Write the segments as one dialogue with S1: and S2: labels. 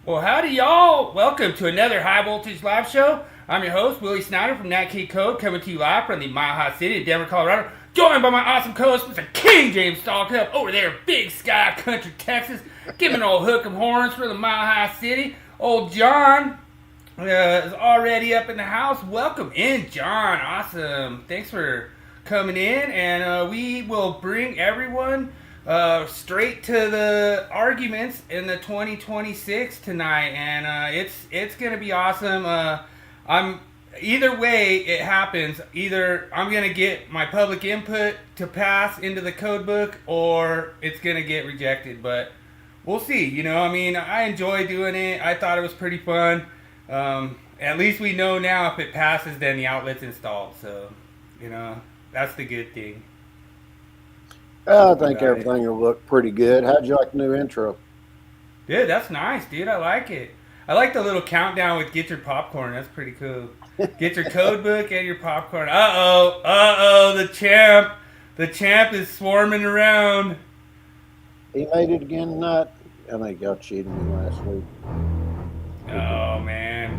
S1: Well, howdy, y'all. Welcome to another High Voltage Live Show. I'm your host, Willie Snyder from NEC Code, coming to you live from the Mile High City of Denver, Colorado. Joined by my awesome co-host, Mr. King James Stallcup, over there in Big Sky Country, Texas. Giving an old hook 'em horns for the Mile High City. Old John is already up in the house. Welcome in, John. Awesome. Thanks for coming in, and we will bring everyone straight to the arguments in the 2026 tonight, and it's gonna be awesome. I'm either way it happens. Either I'm gonna get my public input to pass into the code book, or it's gonna get rejected. But we'll see. You know, I mean, I enjoy doing it. I thought it was pretty fun. At least we know now if it passes, then the outlet's installed. So, you know, that's the good thing.
S2: I think everything will look pretty good. How'd you like the new intro?
S1: Dude, that's nice, dude. I like it. I like the little countdown with get your popcorn. That's pretty cool. Get your code book and your popcorn. The champ. The champ is swarming around.
S2: He made it again tonight. I think y'all cheated me last week.
S1: Oh, man.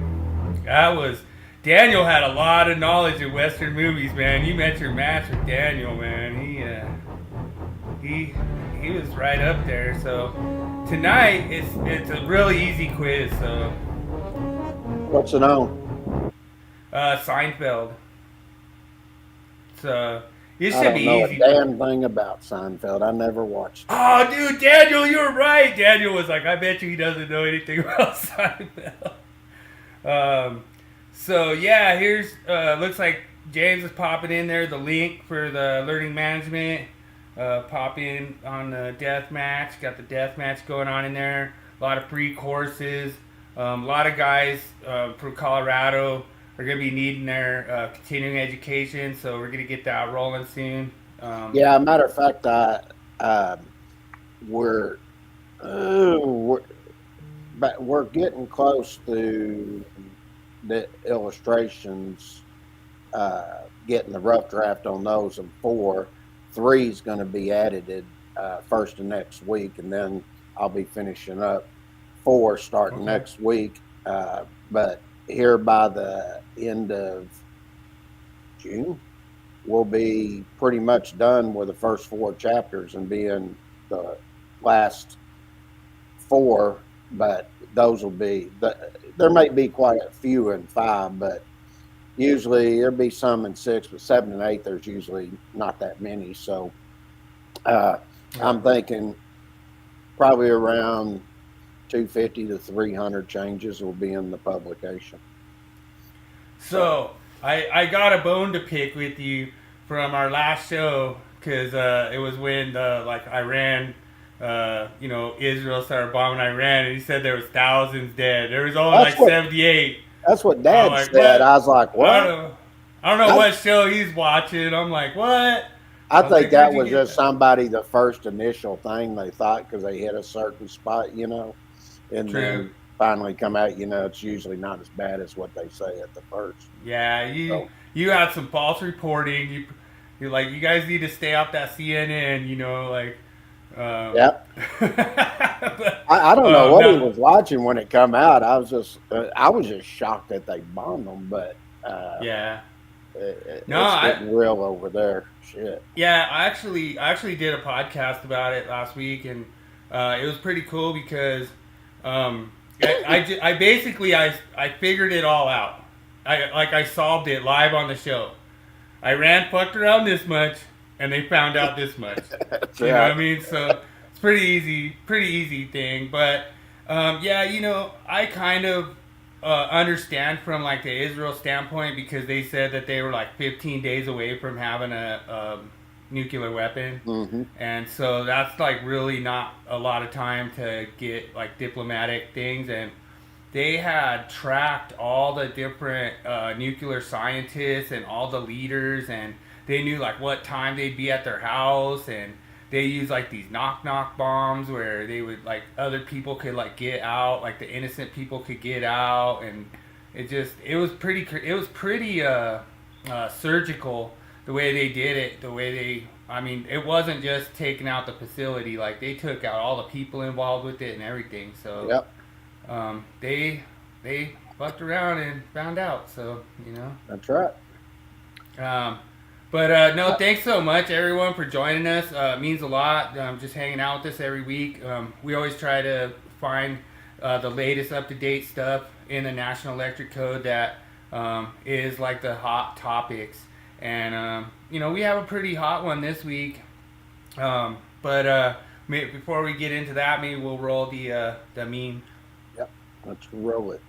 S1: Daniel had a lot of knowledge of Western movies, man. You met your match with Daniel, man. He was right up there. So tonight it's a really easy quiz. So
S2: What's it on?
S1: Seinfeld. So it
S2: I
S1: should
S2: don't
S1: be
S2: know
S1: easy.
S2: a damn thing about Seinfeld. I never watched it.
S1: Oh, dude, Daniel, you were right. Daniel was like, I bet you he doesn't know anything about Seinfeld. So yeah, here's looks like James is popping in there the link for the learning management. Pop in on the death match. Got the death match going on in there. A lot of free courses. A lot of guys from Colorado are going to be needing their continuing education, so we're going to get that rolling soon.
S2: Yeah, matter of fact, we're getting close to the illustrations, getting the rough draft on those, and 3 is going to be added first of next week, and then I'll be finishing up 4 starting next week. But here by the end of June, we'll be pretty much done with the first 4 chapters and be in the last 4. But those will be there may be quite a few in 5, but usually there'll be some in 6, but 7 and 8 there's usually not that many. So I'm thinking probably around 250 to 300 changes will be in the publication.
S1: So I got a bone to pick with you from our last show, because it was when Iran, Israel started bombing Iran, and he said there was thousands dead. There was only 78.
S2: That's what Dad said. What? I was like, what?
S1: I don't know what show he's watching. I'm like, what?
S2: I think that was just somebody, the first initial thing they thought, because they hit a certain spot, and then finally come out, it's usually not as bad as what they say at the first.
S1: Yeah, you had some false reporting. You guys need to stay off that CNN,
S2: Yep. I don't know what he was watching when it come out. I was just shocked that they bombed them, but
S1: yeah,
S2: it's getting real over there. Shit.
S1: Yeah, I actually did a podcast about it last week, and it was pretty cool because I basically figured it all out. I solved it live on the show. Iran fucked around this much, and they found out this much. You know what I mean? So it's pretty easy thing. But I kind of understand from like the Israel standpoint, because they said that they were like 15 days away from having a nuclear weapon, and so that's like really not a lot of time to get like diplomatic things. And they had tracked all the different nuclear scientists and all the leaders, and they knew like what time they'd be at their house, and they used like these knock bombs where they would like other people could like get out, like the innocent people could get out, and it was pretty surgical the way they did it. It wasn't just taking out the facility, like they took out all the people involved with it and everything. So
S2: yep.
S1: they fucked around and found out. So
S2: That's right.
S1: No, thanks so much everyone for joining us. It means a lot. Just hanging out with us every week. We always try to find the latest up-to-date stuff in the National Electric Code that is like the hot topics. And we have a pretty hot one this week. Before we get into that, maybe we'll roll the meme.
S2: Yep, let's roll it.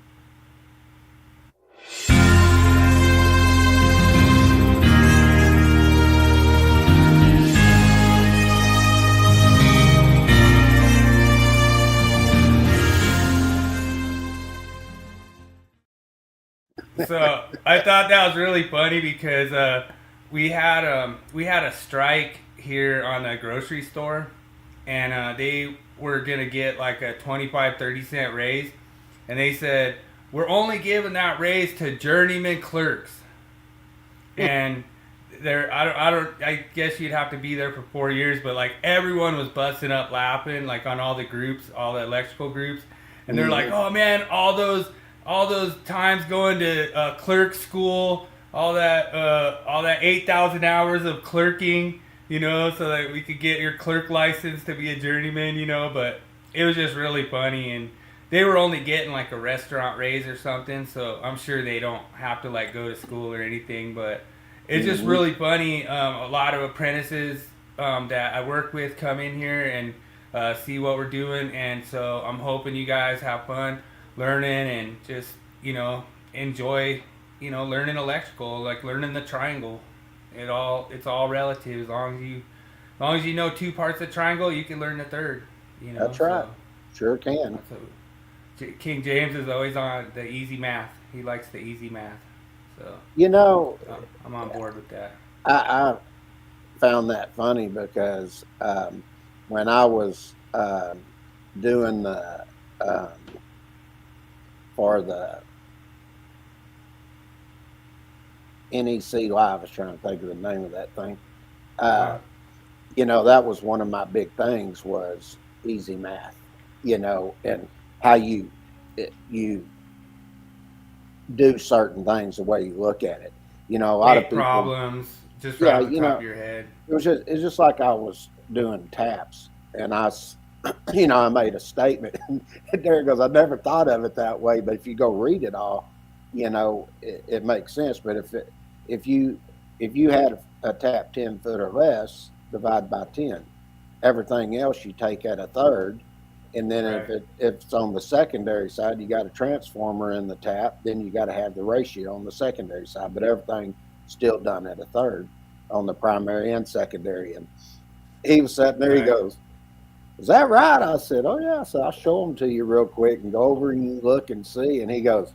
S1: So I thought that was really funny because we had a strike here on the grocery store, and they were gonna get like a 25-30 cent raise, and they said we're only giving that raise to journeyman clerks, and I guess you'd have to be there for 4 years, but like everyone was busting up laughing, like on all the groups, all the electrical groups, and they're like, oh man, all those times going to clerk school, all that 8,000 hours of clerking, so that we could get your clerk license to be a journeyman, but it was just really funny. And they were only getting like a restaurant raise or something, so I'm sure they don't have to like go to school or anything, but it's just really funny. A lot of apprentices that I work with come in here and see what we're doing, and so I'm hoping you guys have fun learning and just enjoy learning electrical, like learning the triangle. It's all relative. As long as you know two parts of the triangle, you can learn the third.
S2: That's right. Sure can.
S1: So, King James is always on the easy math. He likes the easy math. So I'm on board with that.
S2: I found that funny because when I was doing the for the NEC Live, I was trying to think of the name of that thing. That was one of my big things was easy math, and how you do certain things, the way you look at it. A lot of people
S1: problems just right off the top of your head.
S2: It's just like I was doing taps, and I made a statement, and there goes, I never thought of it that way, but if you go read it all, it makes sense. But if you had a tap 10 foot or less, divide by 10. Everything else you take at a third, and then right. if it's on the secondary side, you got a transformer in the tap, then you got to have the ratio on the secondary side, but everything still done at a third on the primary and secondary. And he was sitting there, right. He goes, is that right? I said, oh yeah. So I'll show them to you real quick and go over and you look and see. And he goes,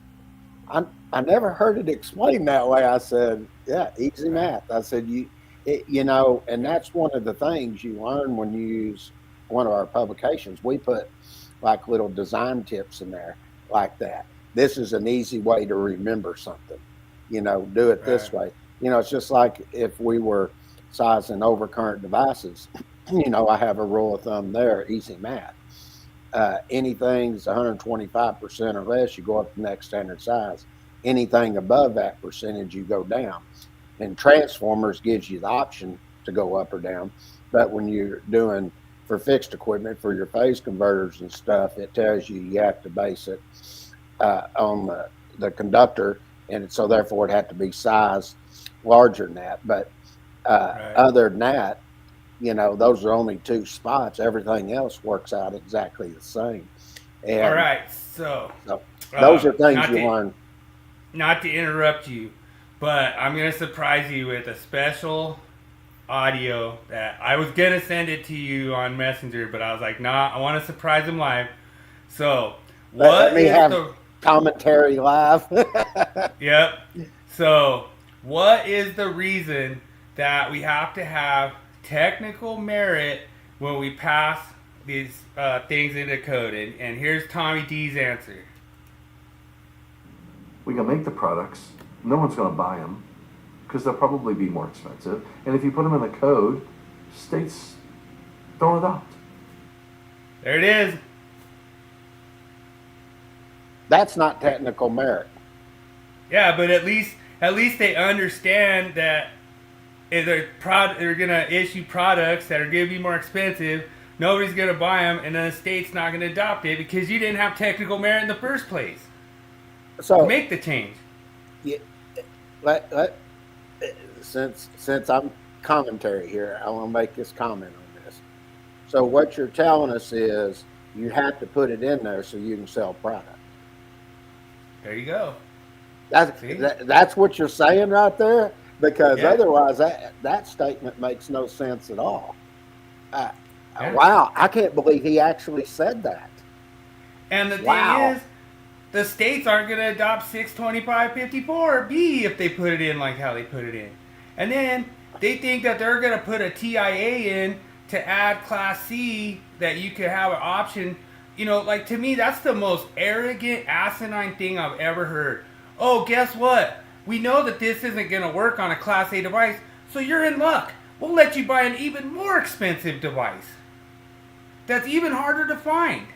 S2: I never heard it explained that way. I said, yeah, easy math. I said, and that's one of the things you learn when you use one of our publications. We put like little design tips in there like that. This is an easy way to remember something, do it this way. It's just like if we were sizing overcurrent devices, I have a rule of thumb there, easy math. Anything's 125% or less, you go up to the next standard size. Anything above that percentage, you go down. And transformers gives you the option to go up or down. But when you're doing for fixed equipment, for your phase converters and stuff, it tells you have to base it on the conductor. And so therefore it had to be sized larger than that. But right. Other than that, those are only two spots. Everything else works out exactly the same. And
S1: all right, so
S2: those are things you learn.
S1: Not to interrupt you, but I'm going to surprise you with a special audio that I was going to send it to you on Messenger, but I was like, nah, I want to surprise him live. So,
S2: let me have the commentary live?
S1: Yep. So, what is the reason that we have to have technical merit when we pass these things into code? And here's Tommy D's answer.
S3: We can make the products. No one's going to buy them because they'll probably be more expensive. And if you put them in the code, states don't adopt.
S1: There it is.
S2: That's not technical merit.
S1: Yeah, but at least they understand that if they're gonna issue products that are gonna be more expensive. Nobody's gonna buy them, and then the state's not gonna adopt it because you didn't have technical merit in the first place
S2: So
S1: to make the change.
S2: yeah, since I'm commentary here, I want to make this comment on this. So what you're telling us is you have to put it in there so you can sell product.
S1: There you go.
S2: That's what you're saying right there, because
S1: Yeah.
S2: otherwise that statement makes no sense at all.
S1: Yeah.
S2: Wow, I can't believe he actually said that.
S1: And the
S2: Wow.
S1: thing is, the states aren't going to adopt 62554B if they put it in like how they put it in. And then they think that they're going to put a TIA in to add Class C that you could have an option. You know, like to me, that's the most arrogant, asinine thing I've ever heard. Oh, guess what? We know that this isn't going to work on a Class A device, so you're in luck. We'll let you buy an even more expensive device that's even harder to find.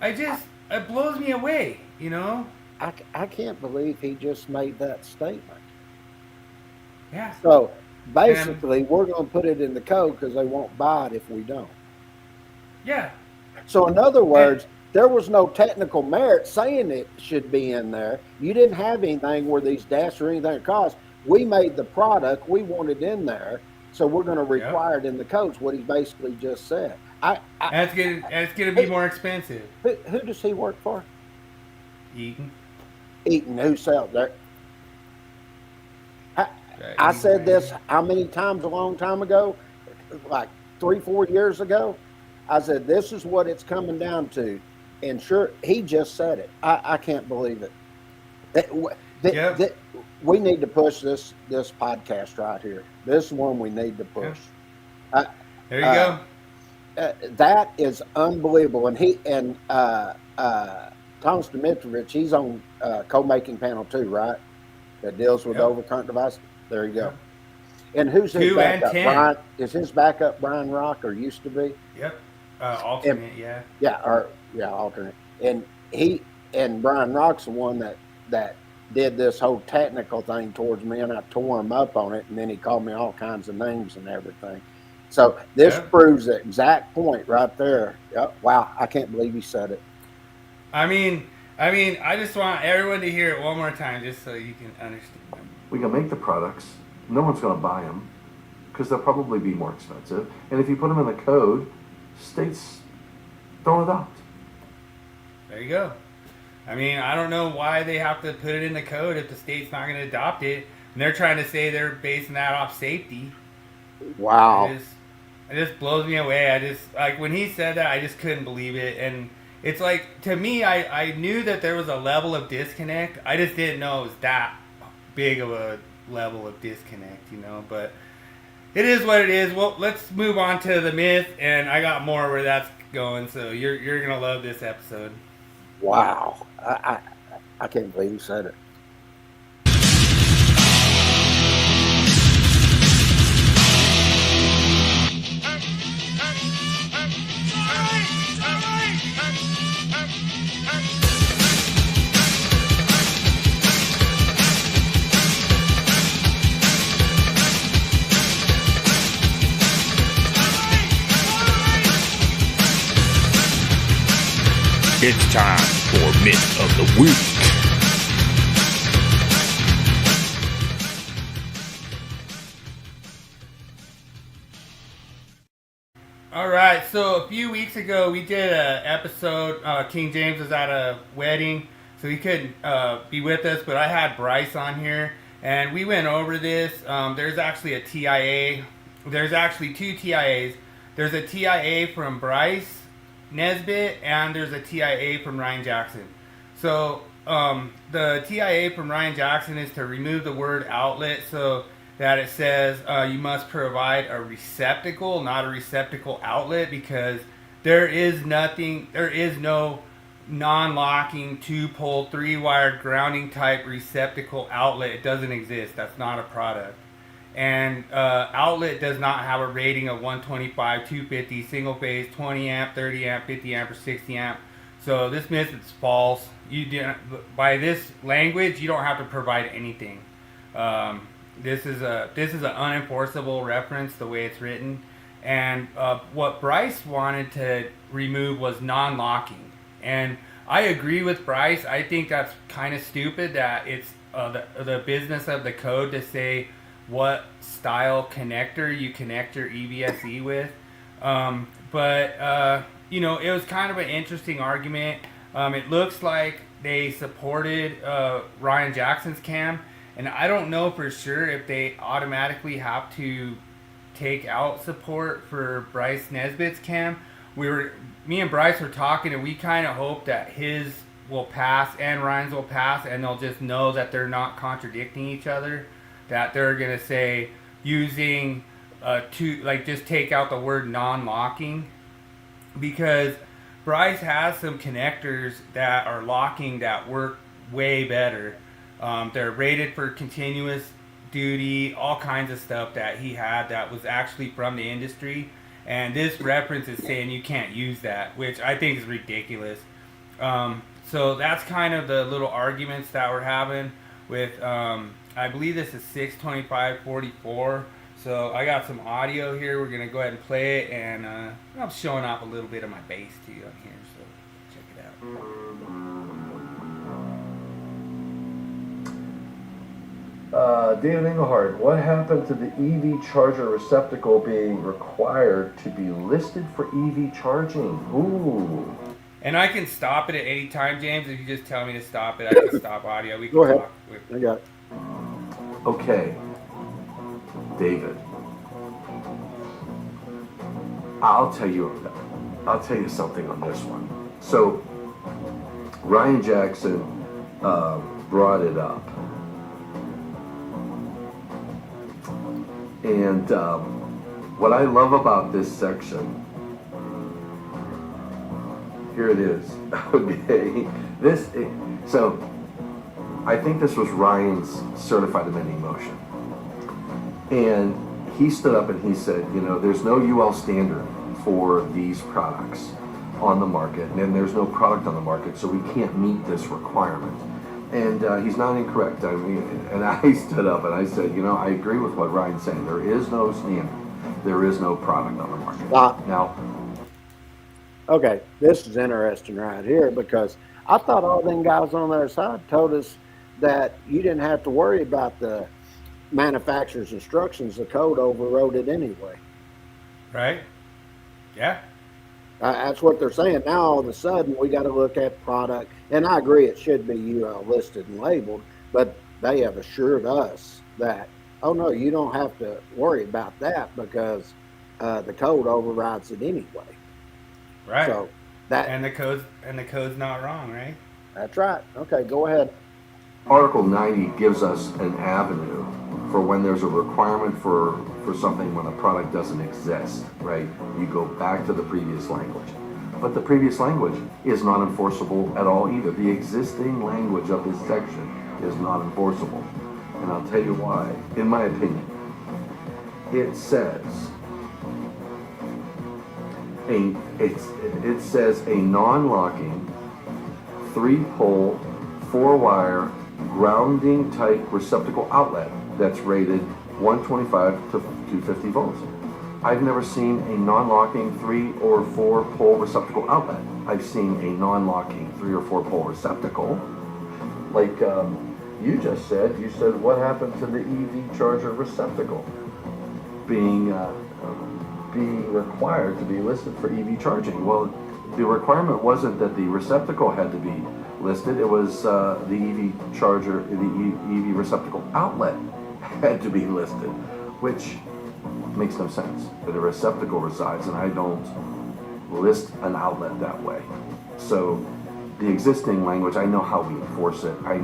S1: It blows me away, you know?
S2: I can't believe he just made that statement.
S1: Yeah.
S2: So basically, we're going to put it in the code because they won't buy it if we don't.
S1: Yeah.
S2: So in other words, there was no technical merit saying it should be in there. You didn't have anything where these dashes or anything cost. We made the product, we want it in there, so we're going to require it in the codes. What he basically just said.
S1: And it's gonna be more expensive.
S2: Who does he work for?
S1: Eaton.
S2: Eaton. Who sells there? I said this how many times a long time ago? Like 3-4 years ago. I said this is what it's coming down to, and sure, he just said it. I can't believe it. We need to push this podcast right here. This is one we need to push.
S1: Yeah. There you go.
S2: That is unbelievable. And Thomas Dimitrovich, he's on co-making panel 2, right? That deals with overcurrent devices. There you go. And who's his
S1: 2 and
S2: backup?
S1: 10.
S2: Brian, is his backup Brian Rock, or used to be?
S1: Yep. Alternate,
S2: alternate. And Brian Rock's the one that did this whole technical thing towards me, and I tore him up on it, and then he called me all kinds of names and everything. So this proves the exact point right there. Wow, I can't believe he said it.
S1: I mean, I just want everyone to hear it one more time, just so you can understand.
S3: We can make the products. No one's going to buy them because they'll probably be more expensive. And if you put them in the code, states don't adopt.
S1: There you go. I mean, I don't know why they have to put it in the code if the state's not going to adopt it. And they're trying to say they're basing that off safety.
S2: Wow.
S1: It just blows me away. Like when he said that, I just couldn't believe it. And it's like, to me, I knew that there was a level of disconnect. I just didn't know it was that big of a level of disconnect, you know. But it is what it is. Well, let's move on to the myth, and I got more where that's going. So you're gonna love this episode.
S2: Wow, I can't believe he said it.
S4: It's time for Myth of the Week.
S1: Alright, so a few weeks ago we did an episode. King James was at a wedding, so he couldn't be with us, but I had Bryce on here, and we went over this. There's actually a TIA. There's actually 2 TIAs. There's a TIA from Bryce Nesbitt, and there's a TIA from Ryan Jackson. So the TIA from Ryan Jackson is to remove the word outlet so that it says you must provide a receptacle, not a receptacle outlet, because there is no non-locking 2-pole 3-wired grounding type receptacle outlet. It doesn't exist. That's not a product. And outlet does not have a rating of 125, 250, single phase, 20 amp, 30 amp, 50 amp, or 60 amp. So this myth is false. By this language, you don't have to provide anything. This is an unenforceable reference the way it's written. And what Bryce wanted to remove was non-locking. And I agree with Bryce. I think that's kind of stupid that it's the business of the code to say what style connector you connect your EVSE with. But it was kind of an interesting argument. It looks like they supported Ryan Jackson's cam, and I don't know for sure if they automatically have to take out support for Bryce Nesbitt's cam. Me and Bryce were talking, and we kind of hope that his will pass and Ryan's will pass, and they'll just know that they're not contradicting each other. That they're gonna say using just take out the word non-locking, because Bryce has some connectors that are locking that work way better. They're rated for continuous duty, all kinds of stuff that he had that was actually from the industry. And this reference is saying you can't use that, which I think is ridiculous. So that's kind of the little arguments that we're having with, I believe this is 62544. So I got some audio here. We're going to go ahead and play it. And I'm showing off a little bit of my bass too on here. So check it
S3: out. David Engelhardt, what happened to the EV charger receptacle being required to be listed for EV charging? Ooh.
S1: And I can stop it at any time, James. If you just tell me to stop it, I can stop audio. We can
S2: Go ahead.
S1: talk.
S2: I got it.
S3: Okay, David. I'll tell you something on this one. So, Ryan Jackson brought it up, and what I love about this section. Here it is. Okay, so I think this was Ryan's certified amending motion, and he stood up and he said, there's no UL standard for these products on the market, and there's no product on the market, so we can't meet this requirement. And he's not incorrect. I mean, and I stood up and I said, I agree with what Ryan's saying. There is no standard. There is no product on the market. Now,
S2: Okay, this is interesting right here, because I thought all them guys on their side told us that you didn't have to worry about the manufacturer's instructions. The code overrode it anyway.
S1: Right? Yeah.
S2: That's what they're saying. Now all of a sudden we got to look at product, and I agree it should be UL listed and labeled, but they have assured us that, oh no, you don't have to worry about that because the code overrides it anyway.
S1: Right.
S2: So
S1: and the code's not wrong, right?
S2: That's right. Okay, go ahead.
S3: Article 90 gives us an avenue for when there's a requirement for something when a product doesn't exist, right? You go back to the previous language. But the previous language is not enforceable at all either. The existing language of this section is not enforceable. And I'll tell you why. In my opinion, it says it says a non-locking 3-pole 4-wire grounding type receptacle outlet that's rated 125 to 250 volts. I've never seen a non-locking 3 or 4 pole receptacle outlet. I've seen a non-locking 3 or 4 pole receptacle. Like you just said, what happened to the EV charger receptacle being required to be listed for EV charging? Well, the requirement wasn't that the receptacle had to be listed. It was the EV charger, the EV receptacle outlet had to be listed, which makes no sense. But a receptacle resides, and I don't list an outlet that way. So the existing language, I know how we enforce it. I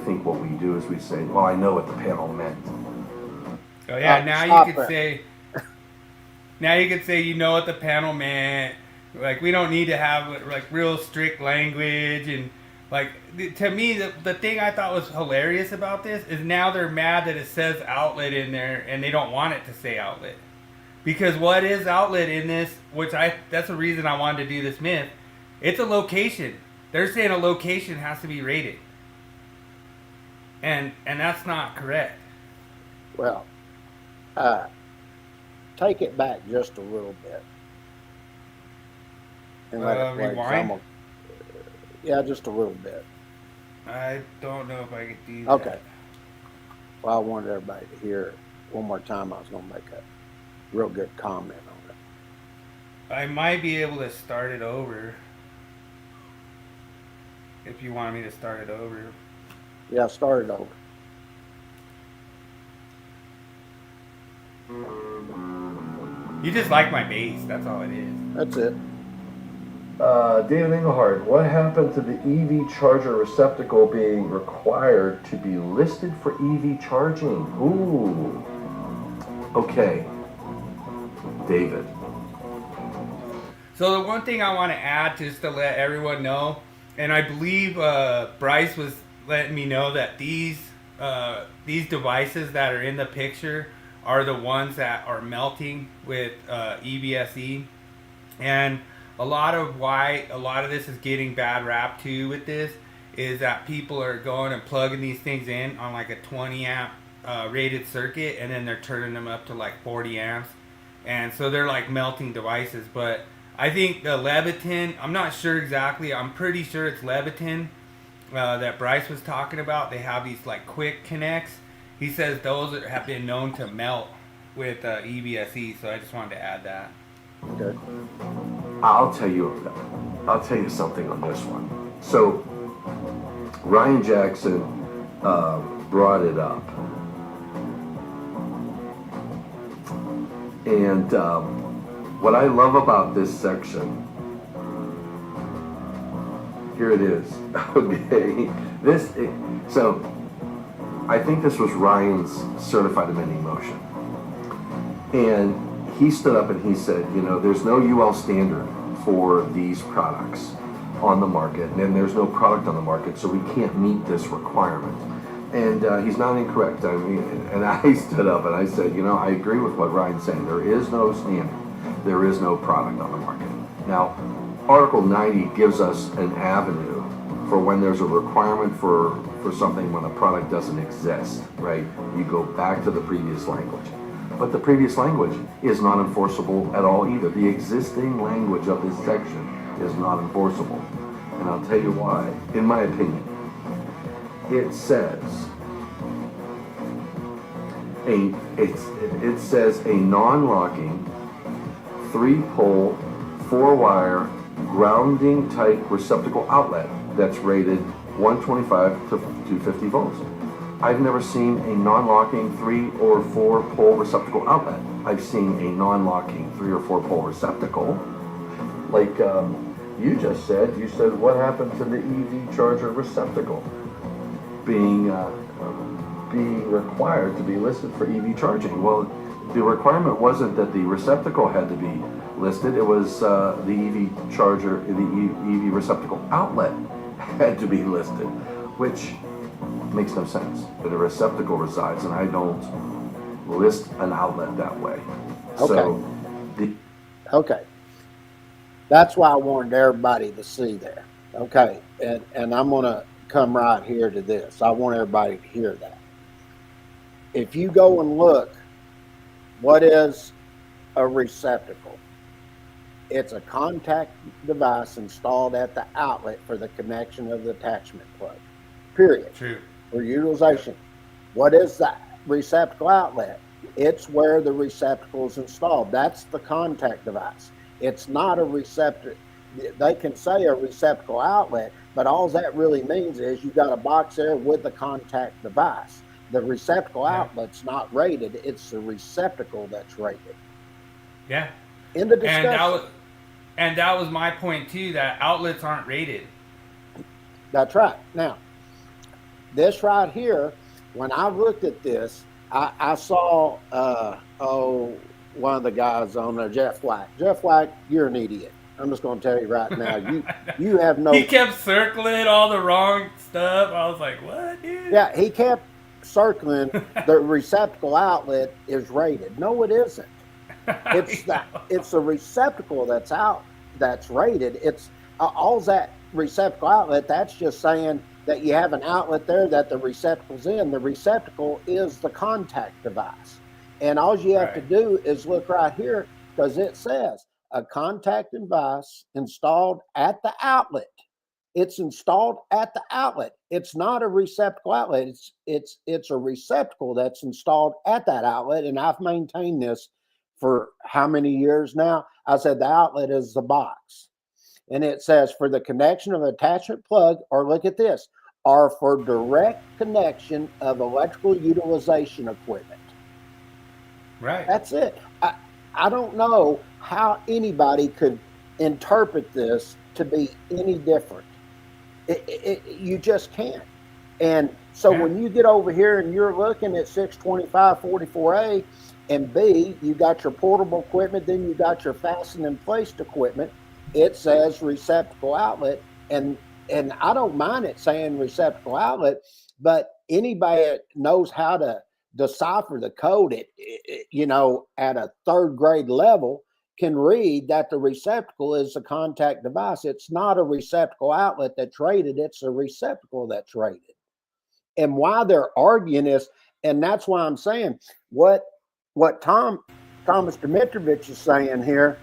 S3: think what we do is we say, well, I know what the panel meant.
S1: Oh yeah, now you could say you know what the panel meant. Like, we don't need to have like real strict language. And like, to me, the thing I thought was hilarious about this is now they're mad that it says outlet in there and they don't want it to say outlet. Because what is outlet in this, that's the reason I wanted to do this myth, it's a location. They're saying a location has to be rated. And that's not correct.
S2: Well, take it back just a little bit. And let it play.
S1: Rewind?
S2: Yeah, just a little bit.
S1: I don't know if I could do that.
S2: Okay. Well, I wanted everybody to hear it one more time. I was going to make a real good comment on it.
S1: I might be able to start it over. If you want me to start it over.
S2: Yeah, start it over.
S1: You just like my bass. That's all it is.
S2: That's it.
S3: David Engelhardt, what happened to the EV charger receptacle being required to be listed for EV charging? Ooh. Okay. David.
S1: So the one thing I want to add, just to let everyone know, and I believe Bryce was letting me know that these devices that are in the picture are the ones that are melting with EVSE. And a lot of this is getting bad rap too with this is that people are going and plugging these things in on like a 20 amp rated circuit, and then they're turning them up to like 40 amps. And so they're like melting devices. But I think the Leviton, I'm not sure exactly, I'm pretty sure it's Leviton that Bryce was talking about. They have these like quick connects. He says those have been known to melt with EVSE, so I just wanted to add that.
S2: Okay.
S3: I'll tell you something on this one. So Ryan Jackson brought it up, and what I love about this section, here it is. Okay, so I think this was Ryan's certified amending motion, and he stood up and he said, there's no UL standard for these products on the market, and there's no product on the market, so we can't meet this requirement. And he's not incorrect. I mean, and I stood up and I said, I agree with what Ryan's saying. There is no standard. There is no product on the market. Now, Article 90 gives us an avenue for when there's a requirement for something when a product doesn't exist, right? You go back to the previous language. But the previous language is not enforceable at all either. The existing language of this section is not enforceable. And I'll tell you why. In my opinion, it says a non-locking 3-pole 4-wire grounding type receptacle outlet that's rated 125 to 250 volts. I've never seen a non-locking 3 or 4 pole receptacle outlet. I've seen a non-locking 3 or 4 pole receptacle. Like you just said, what happened to the EV charger receptacle being required to be listed for EV charging? Well, the requirement wasn't that the receptacle had to be listed. It was the EV charger, the EV receptacle outlet had to be listed, which makes no sense. But a receptacle resides, and I don't list an outlet that way.
S2: Okay. Okay. That's why I wanted everybody to see there. Okay. And I'm going to come right here to this. I want everybody to hear that. If you go and look, what is a receptacle? It's a contact device installed at the outlet for the connection of the attachment plug. Period.
S1: True.
S2: For utilization. What is that receptacle outlet? It's where the receptacle is installed. That's the contact device. It's not a receptacle. They can say a receptacle outlet, but all that really means is you got a box there with the contact device. The receptacle outlet's not rated. It's the receptacle that's rated.
S1: Yeah.
S2: In the discussion.
S1: And that was my point too, that outlets aren't rated.
S2: That's right. Now, this right here, when I looked at this, I saw, one of the guys on there, Jeff White. Jeff White, you're an idiot. I'm just going to tell you right now. You have no...
S1: He kept circling all the wrong stuff. I was like, what, dude?
S2: Yeah, he kept circling the receptacle outlet is rated. No, it isn't. It's the receptacle that's rated. All's that receptacle outlet, that's just saying that you have an outlet there that the receptacle's in. The receptacle is the contact device. And all you have to do is look right here, because it says a contact device installed at the outlet. It's installed at the outlet. It's not a receptacle outlet. It's a receptacle that's installed at that outlet. And I've maintained this for how many years now? I said the outlet is the box. And it says for the connection of attachment plug, or look at this, or for direct connection of electrical utilization equipment.
S1: Right.
S2: That's it. I don't know how anybody could interpret this to be any different. You just can't. And so when you get over here and you're looking at 62544A and B, you got your portable equipment, then you got your fastened and placed equipment, it says receptacle outlet. And I don't mind it saying receptacle outlet, but anybody that knows how to decipher the code at a third grade level can read that the receptacle is a contact device. It's not a receptacle outlet that's rated, it's a receptacle that's rated. And why they're arguing is, and that's why I'm saying what Thomas Dimitrovich is saying here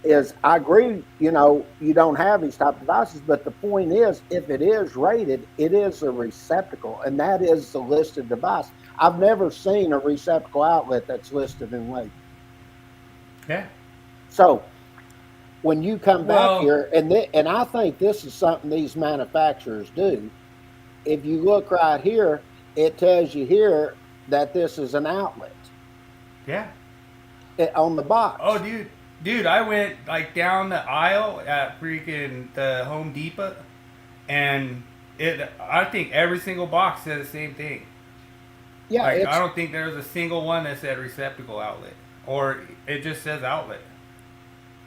S2: is, I agree, you don't have these type of devices, but the point is, if it is rated, it is a receptacle, and that is the listed device. I've never seen a receptacle outlet that's listed in label.
S1: Yeah.
S2: So when you come back here, and I think this is something these manufacturers do. If you look right here, it tells you here that this is an outlet.
S1: Yeah.
S2: On the box.
S1: Oh, dude, I went like down the aisle at freaking the Home Depot, and I think every single box said the same thing.
S2: Yeah.
S1: Like, I don't think there's a single one that said receptacle outlet, or it just says outlet.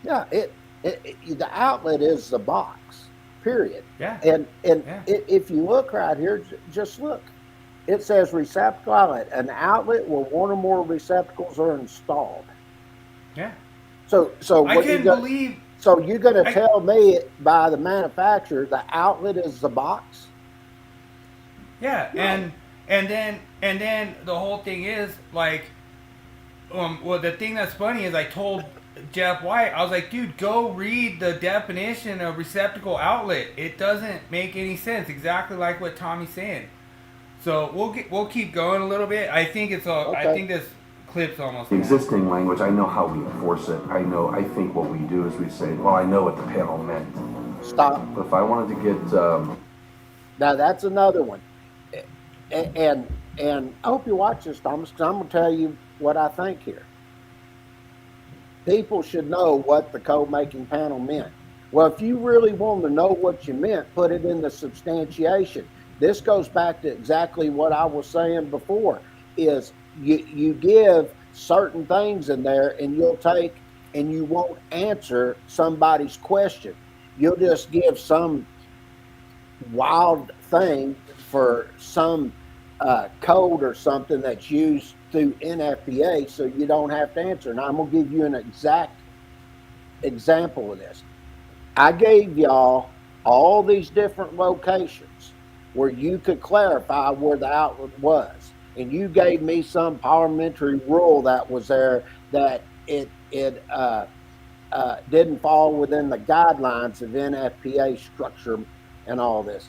S2: Yeah, the outlet is the box, period.
S1: Yeah.
S2: And if you look right here, just look. It says receptacle outlet, an outlet where one or more receptacles are installed.
S1: Yeah.
S2: So
S1: I couldn't believe.
S2: So you're going to tell me by the manufacturer the outlet is the box?
S1: Yeah, no. and then the whole thing is like, the thing that's funny is I told Jeff White, I was like, dude, go read the definition of receptacle outlet. It doesn't make any sense. Exactly like what Tommy's saying. So we'll keep going a little bit. I think it's all. Okay. I think this clip's almost
S3: existing language. I know how we enforce it. I think what we do is we say, well, I know what the panel meant.
S2: Stop.
S3: But if I wanted to get
S2: now that's another one, and I hope you watch this, Thomas, because I'm going to tell you what I think here. People should know what the code making panel meant. Well, if you really want to know what you meant, put it in the substantiation. This goes back to exactly what I was saying before, is you give certain things in there and you'll take and you won't answer somebody's question. You'll just give some wild thing for some code or something that's used through NFPA, so you don't have to answer. And I'm going to give you an exact example of this. I gave y'all all these different locations where you could clarify where the outlet was. And you gave me some parliamentary rule that was there that it didn't fall within the guidelines of NFPA structure and all this.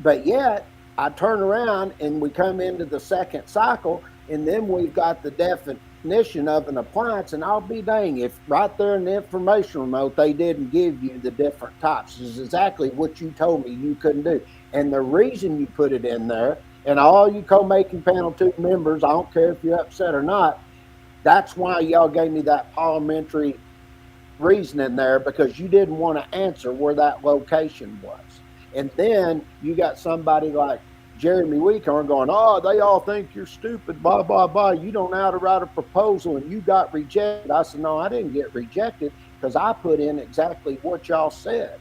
S2: But yet, I turn around and we come into the second cycle, and then we've got the definition of an appliance, and I'll be dang if right there in the information remote they didn't give you the different types. This is exactly what you told me you couldn't do. And the reason you put it in there, and all you co-making panel 2 members, I don't care if you're upset or not, that's why y'all gave me that parliamentary reason in there, because you didn't want to answer where that location was. And then you got somebody like Jeremy Weekhorn going, oh, they all think you're stupid, blah, blah, blah. You don't know how to write a proposal and you got rejected. I said, no, I didn't get rejected because I put in exactly what y'all said.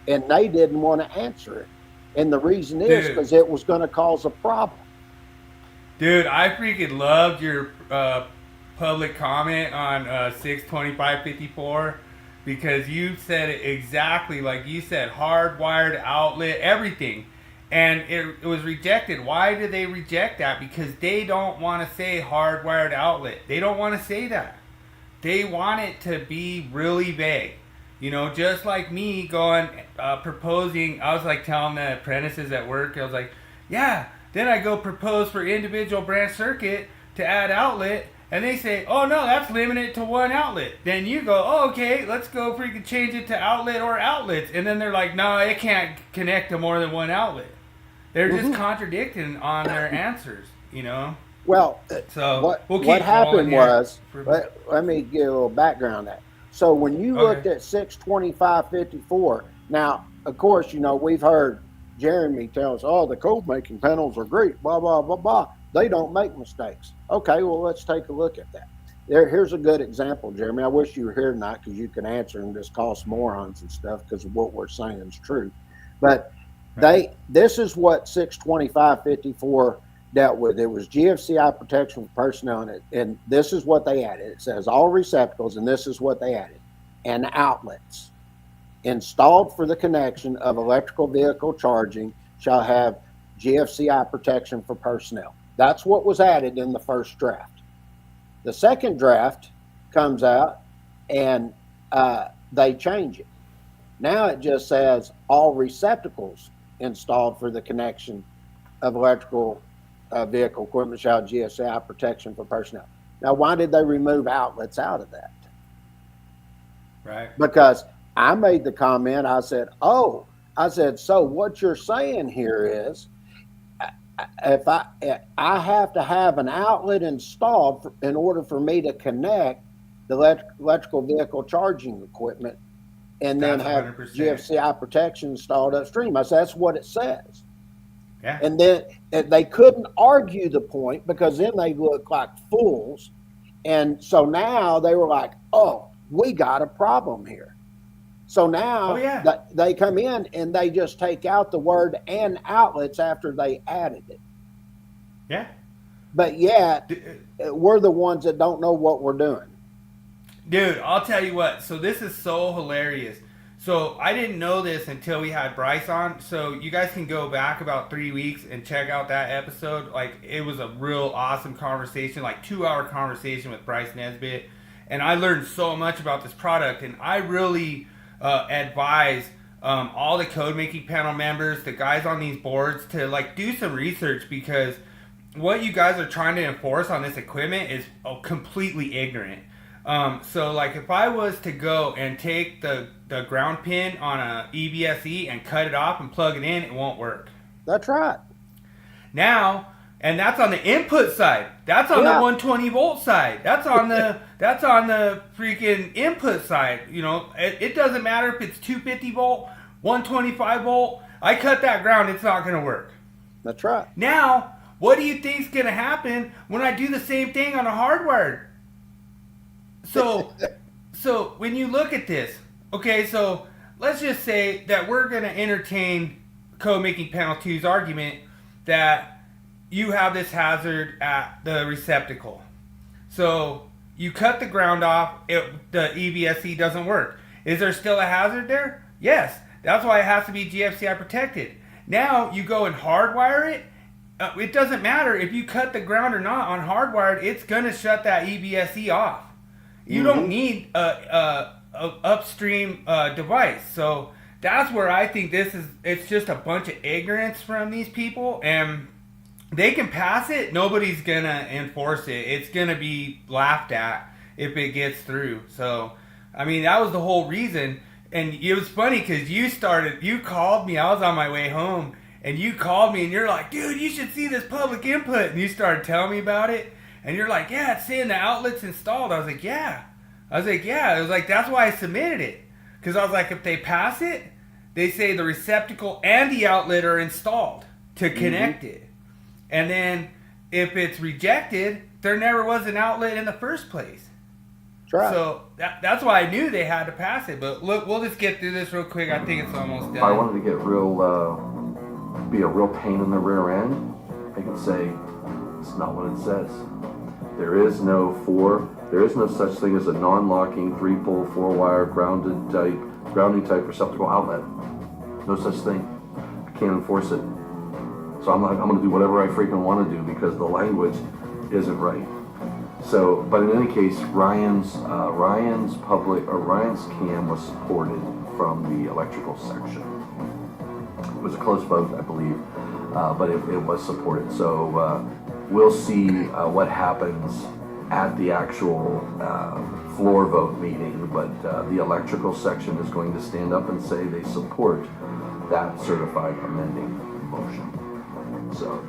S2: And they didn't want to answer it. And the reason is because it was going to cause a problem.
S1: Dude, I freaking loved your public comment on 62554. because you said it exactly like you said, hardwired outlet, everything. And it was rejected. Why did they reject that? Because they don't want to say hardwired outlet. They don't want to say that. They want it to be really vague. You know, just like me going, proposing, I was like telling the apprentices at work, I was like, yeah, then I go propose for individual branch circuit to add outlet, and they say, oh no, that's limited to one outlet. Then you go, oh okay, let's go freaking change it to outlet or outlets. And then they're like, no, it can't connect to more than one outlet. They're just contradicting on their answers, you know?
S2: Well,
S1: so
S2: what happened was, let me give a little background on that. So when you looked at 62554, now, of course, you know, we've heard Jeremy tell us, oh, the code making panels are great, blah, blah, blah, blah. They don't make mistakes. Okay, well, let's take a look at that. Here's a good example, Jeremy. I wish you were here tonight because you could answer and just call us morons and stuff because what we're saying is true. But this is what 62554 dealt with. It was GFCI protection for personnel, and this is what they added. It says all receptacles, and this is what they added, and outlets installed for the connection of electrical vehicle charging shall have GFCI protection for personnel. That's what was added in the first draft. The second draft comes out, and they change it. Now it just says all receptacles installed for the connection of electrical vehicle equipment shall have GFCI protection for personnel. Now, why did they remove outlets out of that?
S1: Right.
S2: Because I made the comment, I said, so what you're saying here is if I have to have an outlet installed in order for me to connect the electrical vehicle charging equipment and then have 100%. GFCI protection installed upstream. I said, that's what it says.
S1: Yeah.
S2: And then they couldn't argue the point because then they looked like fools. And so now they were like, oh, we got a problem here. So now they come in and they just take out the word and outlets after they added it.
S1: Yeah.
S2: But we're the ones that don't know what we're doing.
S1: Dude, I'll tell you what. So this is so hilarious. So I didn't know this until we had Bryce on. So you guys can go back about 3 weeks and check out that episode. Like, it was a real awesome conversation, like 2-hour conversation with Bryce Nesbitt. And I learned so much about this product. And I really advise all the code making panel members, the guys on these boards, to like do some research, because what you guys are trying to enforce on this equipment is completely ignorant. So like if I was to go and take the ground pin on a EVSE and cut it off and plug it in, it won't work.
S2: That's right.
S1: Now, and that's on the input side. That's on the 120 volt side. That's on the freaking input side. You know, it doesn't matter if it's 250 volt, 125 volt. I cut that ground, it's not going to work.
S2: That's right.
S1: Now, what do you think's going to happen when I do the same thing on a hardwired? So when you look at this, okay, so let's just say that we're going to entertain Code Making Panel 2's argument that you have this hazard at the receptacle. So you cut the ground off, the EVSE doesn't work. Is there still a hazard there? Yes. That's why it has to be GFCI protected. Now you go and hardwire it. It doesn't matter if you cut the ground or not on hardwired, it's going to shut that EVSE off. You don't need a upstream device. So that's where I think it's just a bunch of ignorance from these people, and they can pass it. Nobody's going to enforce it. It's going to be laughed at if it gets through. So, I mean, that was the whole reason. And it was funny because you called me. I was on my way home, and you called me, and you're like, dude, you should see this public input. And you started telling me about it. And you're like, yeah, it's saying the outlet's installed. I was like, yeah. It was like, that's why I submitted it. Because I was like, if they pass it, they say the receptacle and the outlet are installed to connect it. And then if it's rejected, there never was an outlet in the first place.
S2: That's right.
S1: So that's why I knew they had to pass it. But look, we'll just get through this real quick. I think it's almost done.
S3: I wanted to get be a real pain in the rear end. I could say, it's not what it says. There is no such thing as a non-locking 3-pole 4-wire grounding type receptacle outlet. No such thing. I can't enforce it. So I'm going to do whatever I freaking want to do because the language isn't right. So, but in any case, Ryan's CAM was supported from the electrical section. It was a close vote, I believe, but it was supported. So we'll see what happens at the actual floor vote meeting. But the electrical section is going to stand up and say they support that certified amending motion. So,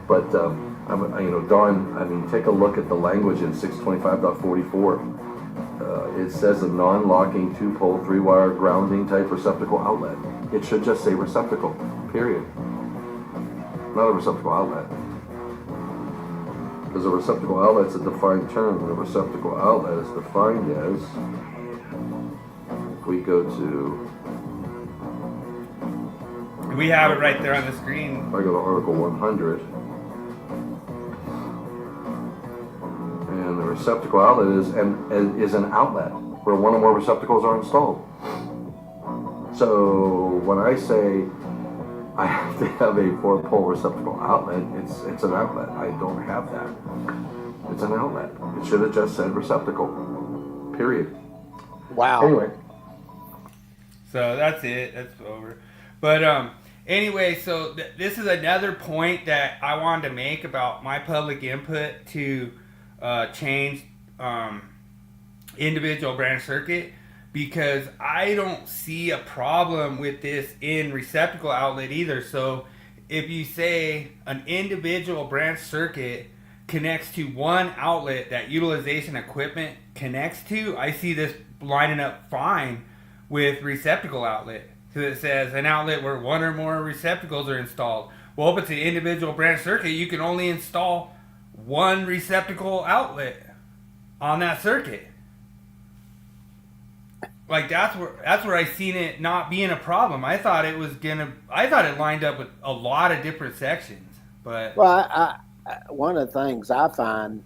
S3: but Dawn, I mean, take a look at the language in 625.44. It says a non-locking 2-pole 3-wire grounding type receptacle outlet. It should just say receptacle, period. Not a receptacle outlet. Because a receptacle outlet is a defined term, and a receptacle outlet is defined as, if we go to...
S1: We have it right there on the screen.
S3: If I go to Article 100, and the receptacle outlet is an outlet where one or more receptacles are installed. So when I say I have to have a 4-pole receptacle outlet, it's an outlet. I don't have that. It's an outlet. It should have just said receptacle. Period.
S2: Wow.
S3: Anyway.
S1: So that's it. That's over. But anyway, so this is another point that I wanted to make about my public input to change individual branch circuit, because I don't see a problem with this in receptacle outlet either. So if you say an individual branch circuit connects to one outlet that utilization equipment connects to, I see this lining up fine with receptacle outlet. So it says an outlet where one or more receptacles are installed. Well, if it's an individual branch circuit, you can only install one receptacle outlet on that circuit. Like that's where I seen it not being a problem. I thought it lined up with a lot of different sections. But
S2: well, I one of the things I find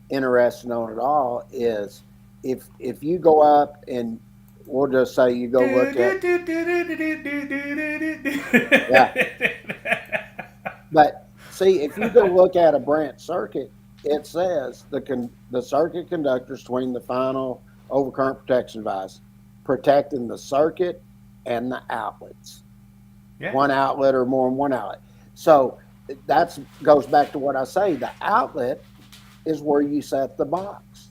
S2: interesting on it all is if you go up and we'll just say you go look at yeah. But see, if you go look at a branch circuit, it says the circuit conductors between the final overcurrent protection device protecting the circuit and the outlets. Yeah. One outlet or more than one outlet. So that goes back to what I say. The outlet is where you set the box.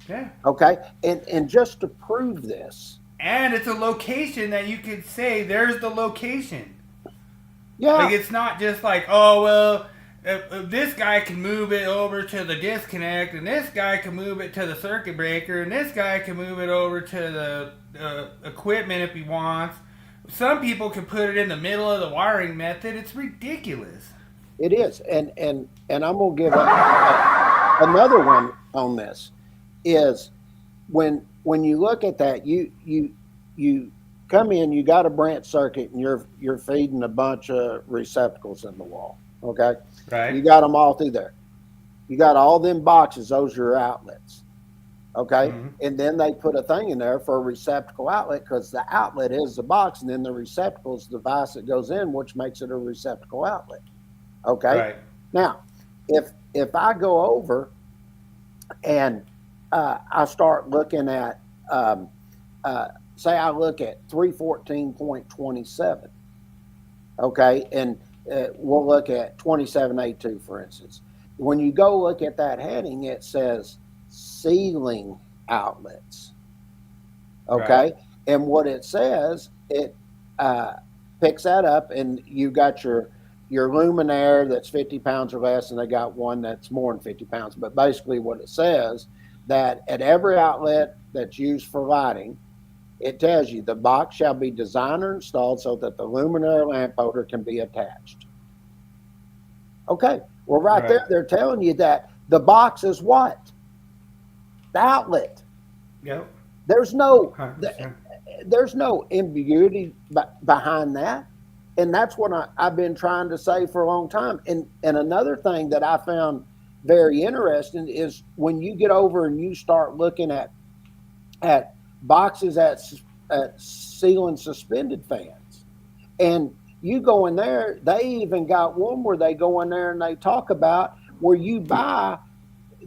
S1: Yeah.
S2: Okay. And just to prove this.
S1: And it's a location that you could say there's the location.
S2: Yeah.
S1: Like it's not just like, oh well, this guy can move it over to the disconnect, and this guy can move it to the circuit breaker, and this guy can move it over to the equipment if he wants. Some people can put it in the middle of the wiring method. It's ridiculous.
S2: It is, and I'm gonna give another one on this. Is when you look at that, you come in, you got a branch circuit, and you're feeding a bunch of receptacles in the wall. Okay,
S1: right.
S2: You got them all through there. You got all them boxes. Those are your outlets. Okay, mm-hmm. And then they put a thing in there for a receptacle outlet because the outlet is the box, and then the receptacle is the device that goes in, which makes it a receptacle outlet. Okay.
S1: Right.
S2: Now, if I go over and I start looking at, say I look at 314.27, okay, and we'll look at 27A2, for instance. When you go look at that heading, it says ceiling outlets, okay? Right. And what it says, it picks that up, and you got your luminaire that's 50 pounds or less, and they got one that's more than 50 pounds. But basically what it says, that at every outlet that's used for lighting, it tells you the box shall be designed or installed so that the luminaire lamp holder can be attached. Okay, well right there, they're telling you that the box is what? The outlet.
S1: Yep.
S2: There's no ambiguity behind that. And that's what I've been trying to say for a long time. And another thing that I found very interesting is when you get over and you start looking at boxes at ceiling suspended fans, and you go in there, they even got one where they go in there and they talk about where you buy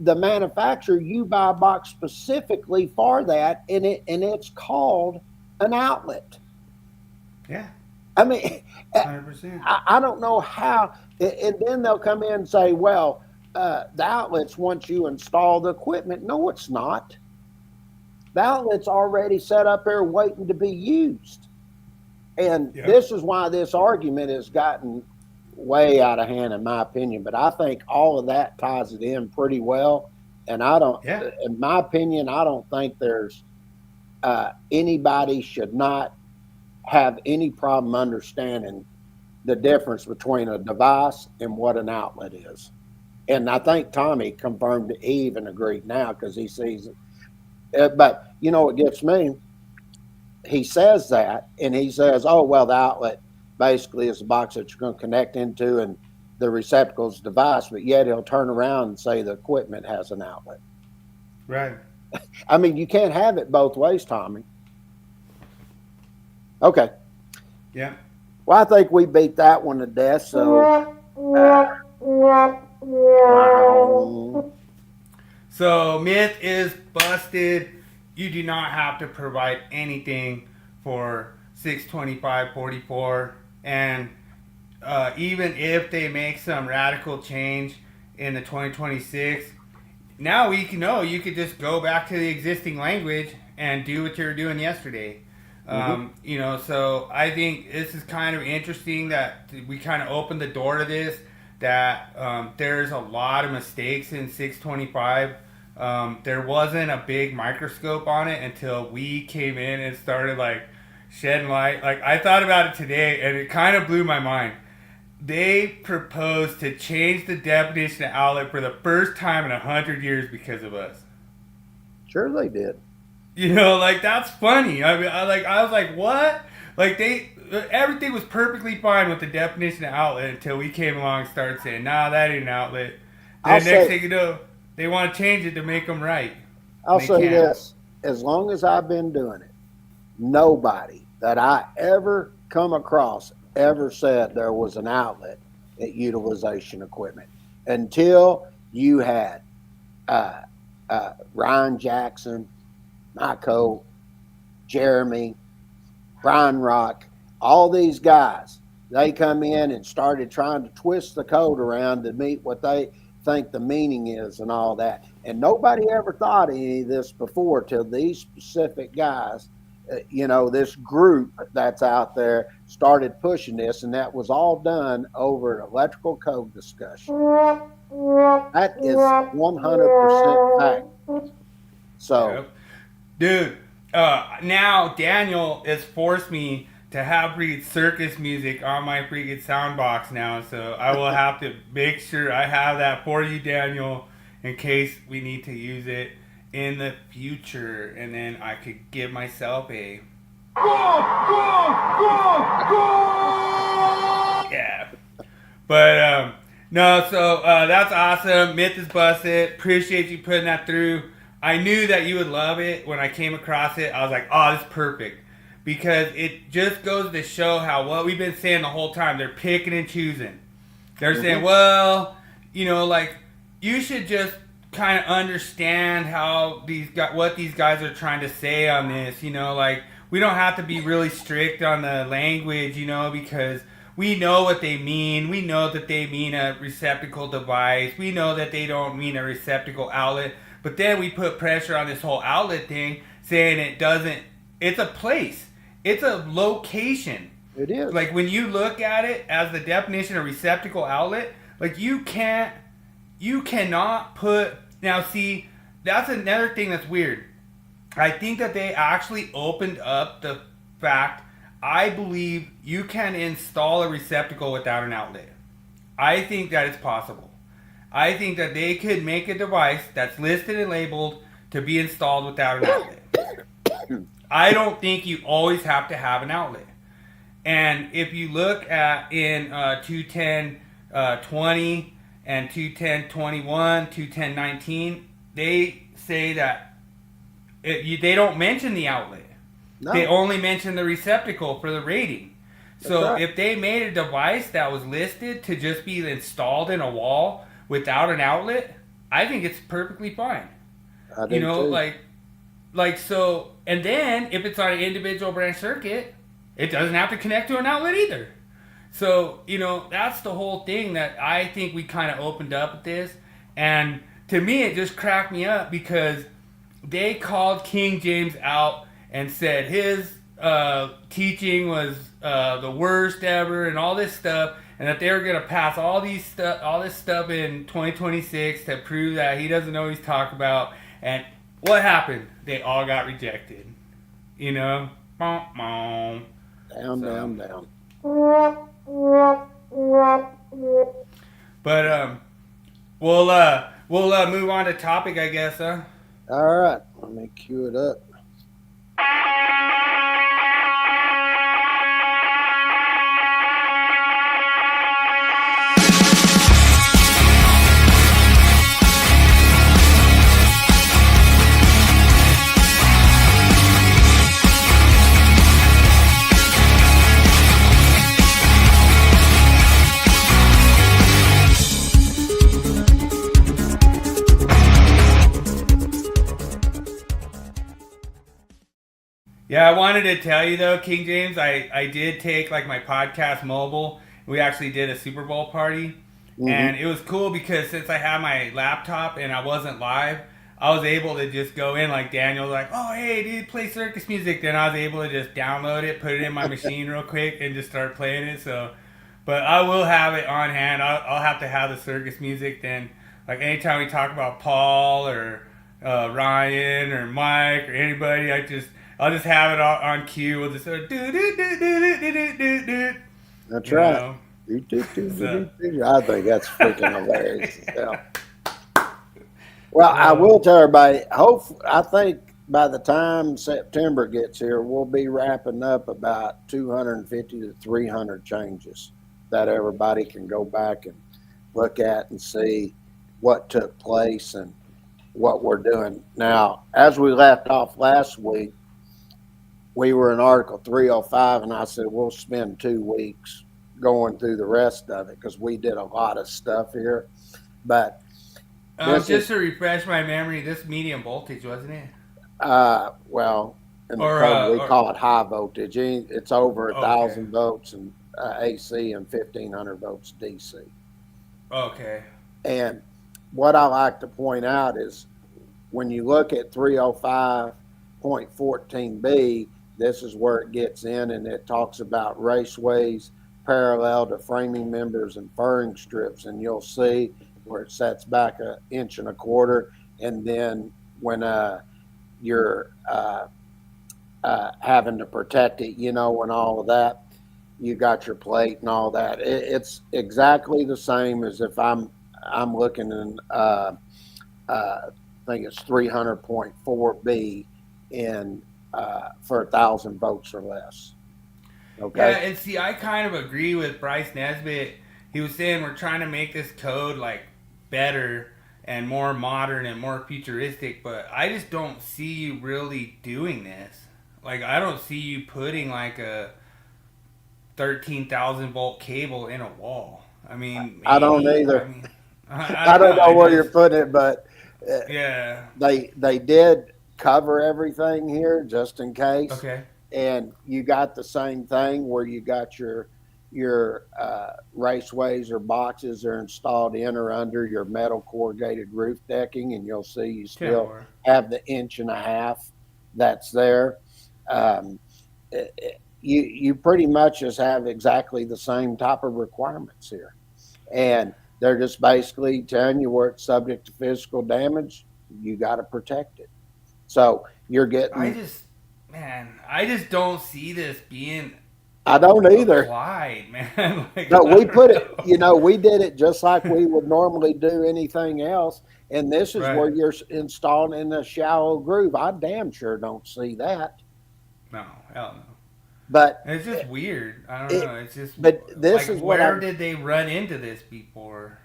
S2: the manufacturer, you buy a box specifically for that, and it's called an outlet.
S1: Yeah.
S2: I mean,
S1: 100%.
S2: I don't know how, and then they'll come in and say, well, the outlets once you install the equipment. No, it's not. The outlet's already set up there waiting to be used. And this is why this argument has gotten way out of hand, in my opinion. But I think all of that ties it in pretty well. And in my opinion, I don't think there's anybody should not have any problem understanding the difference between a device and what an outlet is. And I think Tommy confirmed it. He even agreed now because he sees it. But you know what gets me? He says that, and he says, oh, well, the outlet basically is the box that you're going to connect into and the receptacle's device, but yet he'll turn around and say the equipment has an outlet.
S1: Right.
S2: I mean, you can't have it both ways, Tommy. Okay.
S1: Yeah.
S2: Well, I think we beat that one to death, so...
S1: So, myth is busted. You do not have to provide anything for 625/44, and even if they make some radical change in the 2026, now we can know you could just go back to the existing language and do what you were doing yesterday. You know, so I think this is kind of interesting that we kind of opened the door to this, that there's a lot of mistakes in 625. There wasn't a big microscope on it until we came in and started like shedding light. Like, I thought about it today and it kind of blew my mind. They proposed to change the definition of outlet for the first time in 100 years because of us.
S2: Sure they did.
S1: You know, like, that's funny. I mean, I was like, what? Like, everything was perfectly fine with the definition of outlet until we came along and started saying, nah, that ain't an outlet. Then next thing you know, they want to change it to make them right.
S2: I'll say this. As long as I've been doing it, nobody that I ever come across ever said there was an outlet at utilization equipment until you had Ryan Jackson, Michael, Jeremy, Brian Rock, all these guys. They come in and started trying to twist the code around to meet what they think the meaning is and all that. And nobody ever thought any of this before till these specific guys, you know, this group that's out there started pushing this, and that was all done over an electrical code discussion. That is 100% fact. So,
S1: dude, now Daniel has forced me to have freaking circus music on my freaking sound box now, so I will have to make sure I have that for you, Daniel, in case we need to use it in the future, and then I could give myself a yeah. But no, so that's awesome. Myth is busted. Appreciate you putting that through. I knew that you would love it when I came across it. I was like, oh, this is perfect. Because it just goes to show how what we've been saying the whole time. They're picking and choosing. They're saying, well, you know, like, you should just kind of understand how what these guys are trying to say on this. You know, like, we don't have to be really strict on the language, you know, because we know what they mean. We know that they mean a receptacle device. We know that they don't mean a receptacle outlet. But then we put pressure on this whole outlet thing, saying it doesn't. It's a place. It's a location.
S2: It is.
S1: Like, when you look at it as the definition of receptacle outlet, like, you cannot put. Now, see, that's another thing that's weird. I think that they actually opened up the fact. I believe you can install a receptacle without an outlet. I think that it's possible. I think that they could make a device that's listed and labeled to be installed without an outlet. I don't think you always have to have an outlet. And if you look at in 210.20, and 21021, 21019, they say that they don't mention the outlet.
S2: No.
S1: They only mention the receptacle for the rating. So
S2: That's right.
S1: if they made a device that was listed to just be installed in a wall without an outlet, I think it's perfectly fine.
S2: I do too.
S1: Like so, and then if it's on an individual branch circuit, it doesn't have to connect to an outlet either. So, that's the whole thing that I think we kind of opened up with this. And to me, it just cracked me up because they called King James out and said his teaching was the worst ever and all this stuff, and that they were going to pass all this stuff in 2026 to prove that he doesn't know what he's talking about. And what happened? They all got rejected. Boom, boom.
S2: Down.
S1: But we'll move on to topic, I guess, huh?
S2: All right, let me cue it up.
S1: Yeah, I wanted to tell you though, King James, I did take like my podcast mobile. We actually did a Super Bowl party, and it was cool because since I had my laptop and I wasn't live, I was able to just go in like Daniel, like, oh hey dude, play circus music. Then I was able to just download it, put it in my machine real quick, and just start playing it. So, but I will have it on hand. I'll have to have the circus music. Then, like anytime we talk about Paul or Ryan or Mike or anybody, I'll just have it on cue. We'll just sort of do.
S2: That's right. I think that's freaking hilarious as hell. Well, I will tell everybody, I think by the time September gets here, we'll be wrapping up about 250 to 300 changes that everybody can go back and look at and see what took place and what we're doing. Now, as we left off last week, we were in Article 305, and I said, we'll spend 2 weeks going through the rest of it because we did a lot of stuff here. But
S1: just to refresh my memory, this medium voltage, wasn't it?
S2: Well, in the code, we call it high voltage. It's over 1,000 volts and AC and 1,500 volts DC.
S1: Okay.
S2: And what I like to point out is when you look at 305.14b, this is where it gets in, and it talks about raceways parallel to framing members and furring strips, and you'll see where it sets back 1.25 inches, and then when you're having to protect it, and all of that, you got your plate and all that. It's exactly the same as if I'm looking in I think it's 300.4b in for 1,000 volts or less. Okay.
S1: Yeah, and see, I kind of agree with Bryce Nesbitt. He was saying we're trying to make this code like better and more modern and more futuristic, but I just don't see you really doing this. Like, I don't see you putting like a 13,000 volt cable in a wall. I mean, maybe,
S2: I don't either.
S1: I mean,
S2: I don't know where you're putting it, but
S1: yeah,
S2: they did cover everything here just in case.
S1: Okay.
S2: And you got the same thing where you got your raceways or boxes are installed in or under your metal corrugated roof decking, and you'll see you still have the 1.5 inches that's there. You pretty much just have exactly the same type of requirements here, and they're just basically telling you where it's subject to physical damage. You got to protect it. So you're getting.
S1: I just don't see this being.
S2: I don't either.
S1: Applied, man. Like,
S2: no, we put it. We did it just like we would normally do anything else, and this is where you're installed in a shallow groove. I damn sure don't see that.
S1: No, hell no.
S2: But
S1: it's just weird. I don't know. It's just.
S2: But this is
S1: where did they run into this before?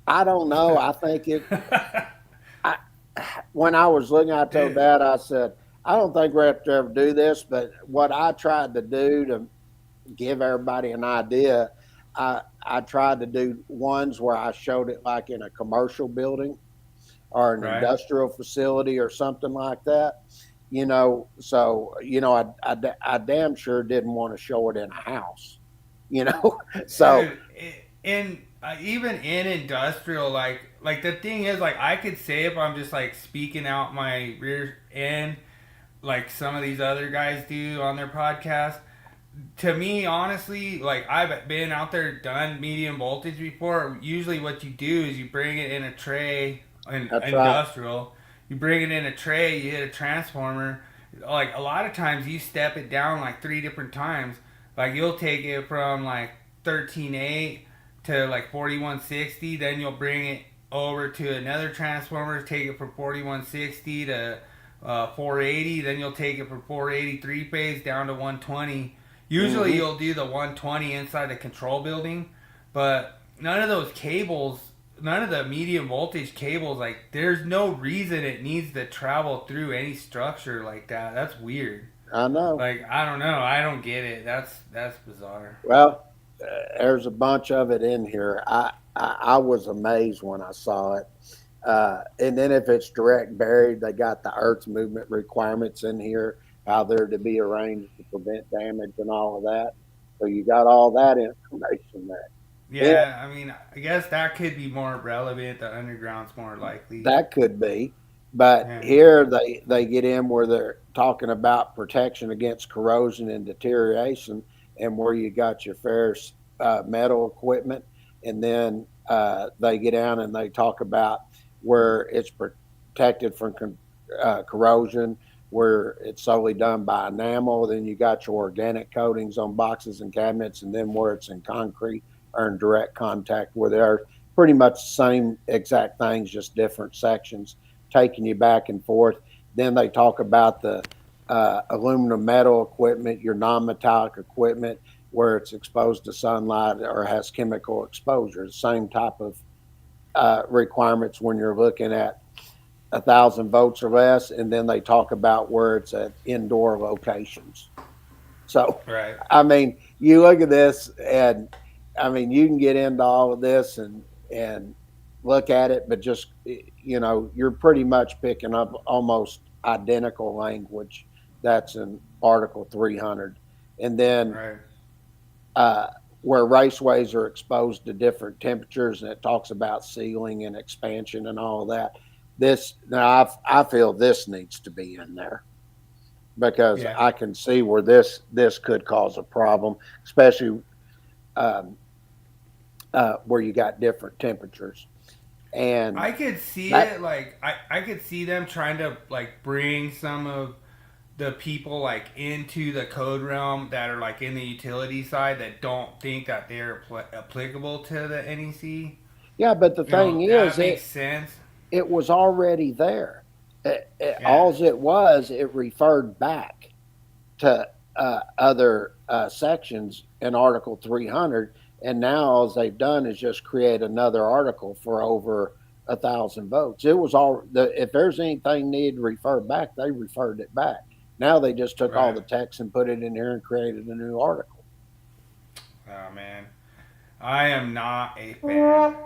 S2: I don't know. I think when I was looking, I told Dad, I said, I don't think we have to ever do this, but what I tried to do to give everybody an idea, I tried to do ones where I showed it like in a commercial building or an
S1: Right.
S2: industrial facility or something like that. So I damn sure didn't want to show it in a house. So
S1: Dude, even in industrial, like the thing is, like I could say if I'm just like speaking out my rear end, like some of these other guys do on their podcast. To me, honestly, like I've been out there done medium voltage before. Usually, what you do is you bring it in a tray, in
S2: that's right.
S1: industrial. You bring it in a tray. You hit a transformer. Like a lot of times, you step it down like 3 different times. Like you'll take it from like 13.8 to like 4160. Then you'll bring it over to another transformer. Take it from 4160 to 480. Then you'll take it from 483 phase down to 120. Usually
S2: Mm-hmm.
S1: you'll do the 120 inside the control building, but none of those cables, none of the medium voltage cables, like there's no reason it needs to travel through any structure like that. That's weird.
S2: I know.
S1: Like I don't know, I don't get it. That's bizarre.
S2: Well, there's a bunch of it in here. I was amazed when I saw it. And then if it's direct buried, they got the earth movement requirements in here, how they're to be arranged to prevent damage and all of that. So you got all that information there. And
S1: Yeah, I mean, I guess that could be more relevant. The underground's more likely.
S2: that could be. But
S1: Yeah.
S2: here they get in where they're talking about protection against corrosion and deterioration, and where you got your ferrous metal equipment. And then they get down and they talk about where it's protected from corrosion, where it's solely done by enamel. Then you got your organic coatings on boxes and cabinets, and then where it's in concrete or in direct contact, where they're pretty much the same exact things, just different sections, taking you back and forth. Then they talk about the aluminum metal equipment, your non-metallic equipment, where it's exposed to sunlight or has chemical exposure. Same type of requirements when you're looking at 1,000 volts or less. And then they talk about where it's at indoor locations. So,
S1: Right.
S2: I mean, you look at this, and I mean, you can get into all of this and look at it, but just you're pretty much picking up almost identical language that's in Article 300, and then
S1: Right.
S2: where raceways are exposed to different temperatures, and it talks about sealing and expansion and all of that. This now, I feel this needs to be in there, because
S1: Yeah.
S2: I can see where this could cause a problem, especially where you got different temperatures. And
S1: I could see
S2: that,
S1: it like I could see them trying to like bring some of the people like into the code realm that are like in the utility side that don't think that they're applicable to the NEC.
S2: yeah, but the
S1: You know,
S2: thing
S1: that
S2: is,
S1: makes sense.
S2: it was already there.
S1: Yeah.
S2: All it was, it referred back to other sections in Article 300, and now all they've done is just create another article for over 1,000 votes. It was if there's anything needed to refer back, they referred it back. Now they just took all
S1: Right.
S2: the text and put it in here and created a new article.
S1: Oh man. I am not a fan.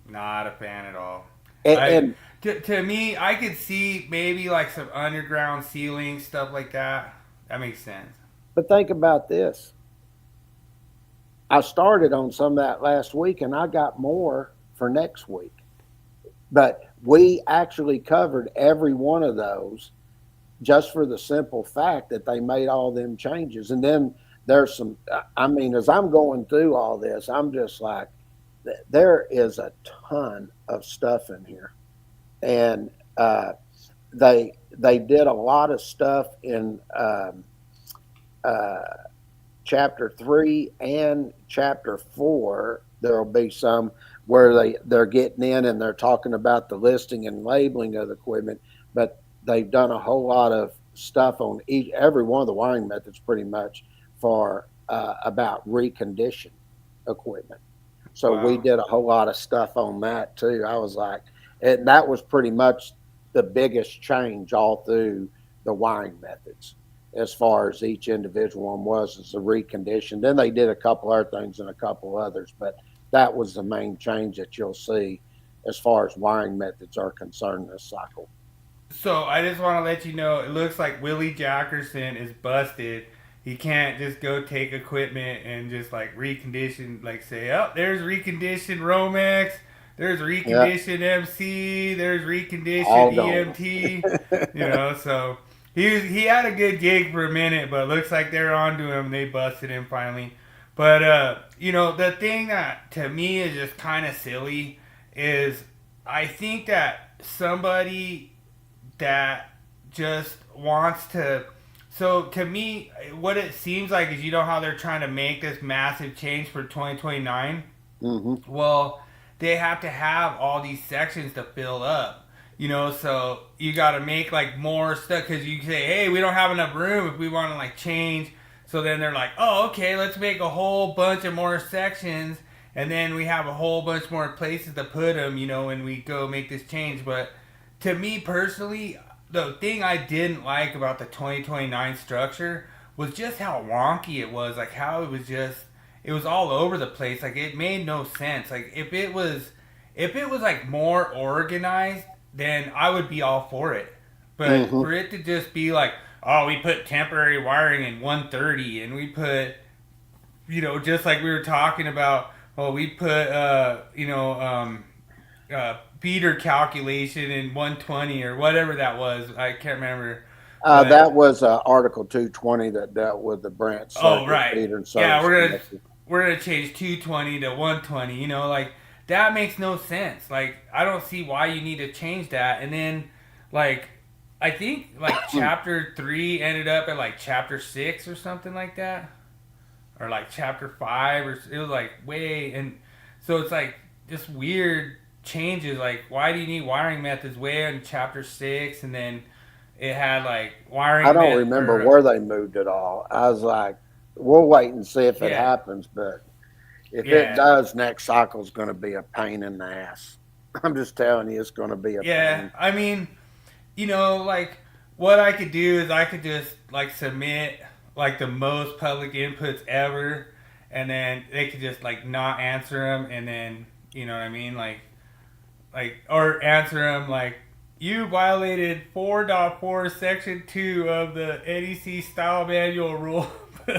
S1: Not a fan at all.
S2: And,
S1: I
S2: and
S1: to me, I could see maybe like some underground ceiling stuff like that. That makes sense.
S2: but think about this. I started on some of that last week, and I got more for next week. But we actually covered every one of those, just for the simple fact that they made all them changes. And then there's some, I mean, as I'm going through all this, I'm just like, there is a ton of stuff in here. And they did a lot of stuff in uh, chapter 3 and chapter 4. There'll be some where they're getting in and they're talking about the listing and labeling of the equipment, but they've done a whole lot of stuff on every one of the wiring methods, pretty much, for about recondition equipment. So
S1: Wow.
S2: we did a whole lot of stuff on that too. I was like, and that was pretty much the biggest change all through the wiring methods, as far as each individual one was, as a recondition. Then they did a couple other things and a couple others, but that was the main change that you'll see as far as wiring methods are concerned this cycle.
S1: So I just want to let you know, it looks like Willie Jackerson is busted. He can't just go take equipment and just like recondition, like say, oh, there's reconditioned Romex, there's reconditioned MC, there's
S2: All
S1: reconditioned
S2: gone.
S1: EMT, you know. So he had a good gig for a minute, but looks like they're onto him. They busted him finally. But you know, the thing that to me is just kind of silly is I think that somebody that just wants to. So to me, what it seems like is, you know how they're trying to make this massive change for 2029.
S2: Mm-hmm.
S1: Well, they have to have all these sections to fill up. You know, so you got to make like more stuff, because you say, hey, we don't have enough room if we want to like change. So then they're like, oh, okay, let's make a whole bunch of more sections, and then we have a whole bunch more places to put them, you know, when we go make this change. But to me personally, the thing I didn't like about the 2029 structure was just how wonky it was. Like how it was all over the place. Like it made no sense. Like if it was like more organized, then I would be all for it. But for it to just be like, oh, we put temporary wiring in 130, and we put, you know, just like we were talking about, well, we put, feeder calculation in 120 or whatever that was. I can't remember.
S2: That was Article 220 that dealt with the branch circuit
S1: Oh, right.
S2: feeder and
S1: Yeah,
S2: service.
S1: we're gonna change 220 to 120. You know, like that makes no sense. Like I don't see why you need to change that. And then, like, I think like chapter 3 ended up at like chapter 6 or something like that, or like chapter 5, or it was like way. And so it's like just weird changes. Like, why do you need wiring methods way in chapter 6, and then it had like wiring.
S2: I don't remember where they moved it all. I was like, we'll wait and see if it happens, but if it does, next cycle is going to be a pain in the ass. I'm just telling you, it's going to be a pain.
S1: I mean, you know, like what I could do is I could just like submit like the most public inputs ever, and then they could just like not answer them, and then, you know what I mean, like or answer them like, you violated 4.4 section 2 of the NEC style manual rule.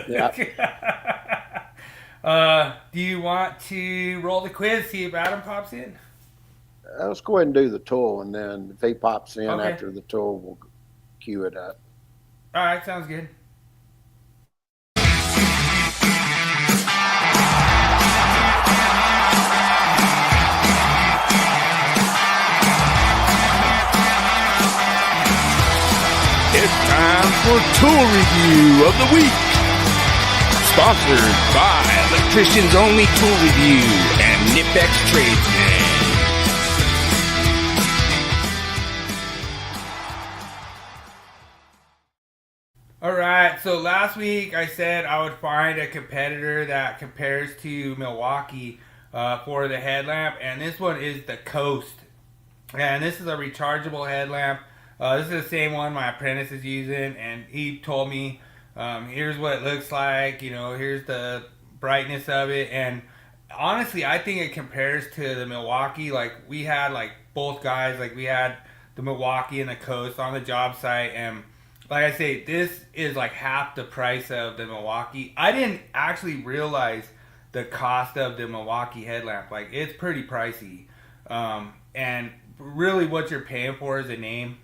S2: Yeah.
S1: Do you want to roll the quiz, see if Adam pops in?
S2: Let's go ahead and do the tool, and then if he pops in
S1: Okay.
S2: after the tool, we'll cue it up.
S1: All right, sounds good.
S4: It's time for Tool Review of the Week. Sponsored by Electricians Only Tool Review and Nipex Tradesman.
S1: All right, so last week I said I would find a competitor that compares to Milwaukee for the headlamp, and this one is the Coast. And this is a rechargeable headlamp. This is the same one my apprentice is using, and he told me, here's what it looks like, you know, here's the brightness of it. And honestly, I think it compares to the Milwaukee. Like, we had, like, both guys, like, we had the Milwaukee and the Coast on the job site, and like I say, this is like half the price of the Milwaukee. I didn't actually realize the cost of the Milwaukee headlamp. Like, it's pretty pricey. And really what you're paying for is a name.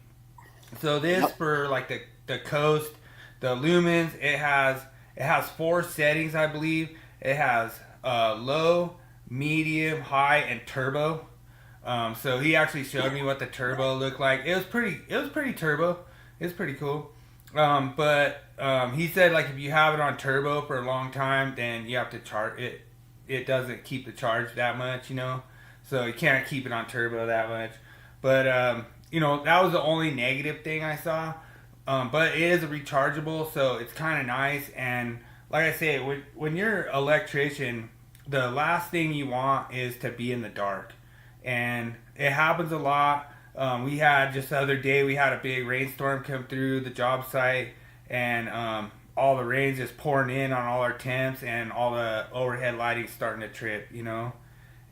S1: So this, for like the Coast, the lumens, it has 4 settings, I believe. It has low, medium, high, and turbo. So he actually showed me what the turbo looked like. It was pretty turbo. It's pretty cool. But he said, like, if you have it on turbo for a long time, then you have to charge it. It doesn't keep the charge that much, you know. So you can't keep it on turbo that much. But you know, that was the only negative thing I saw. But it is a rechargeable, so it's kind of nice. And like I say, when you're an electrician, the last thing you want is to be in the dark, and it happens a lot. We had just the other day, we had a big rainstorm come through the job site, and all the rain's just pouring in on all our temps, and all the overhead lighting's starting to trip, you know.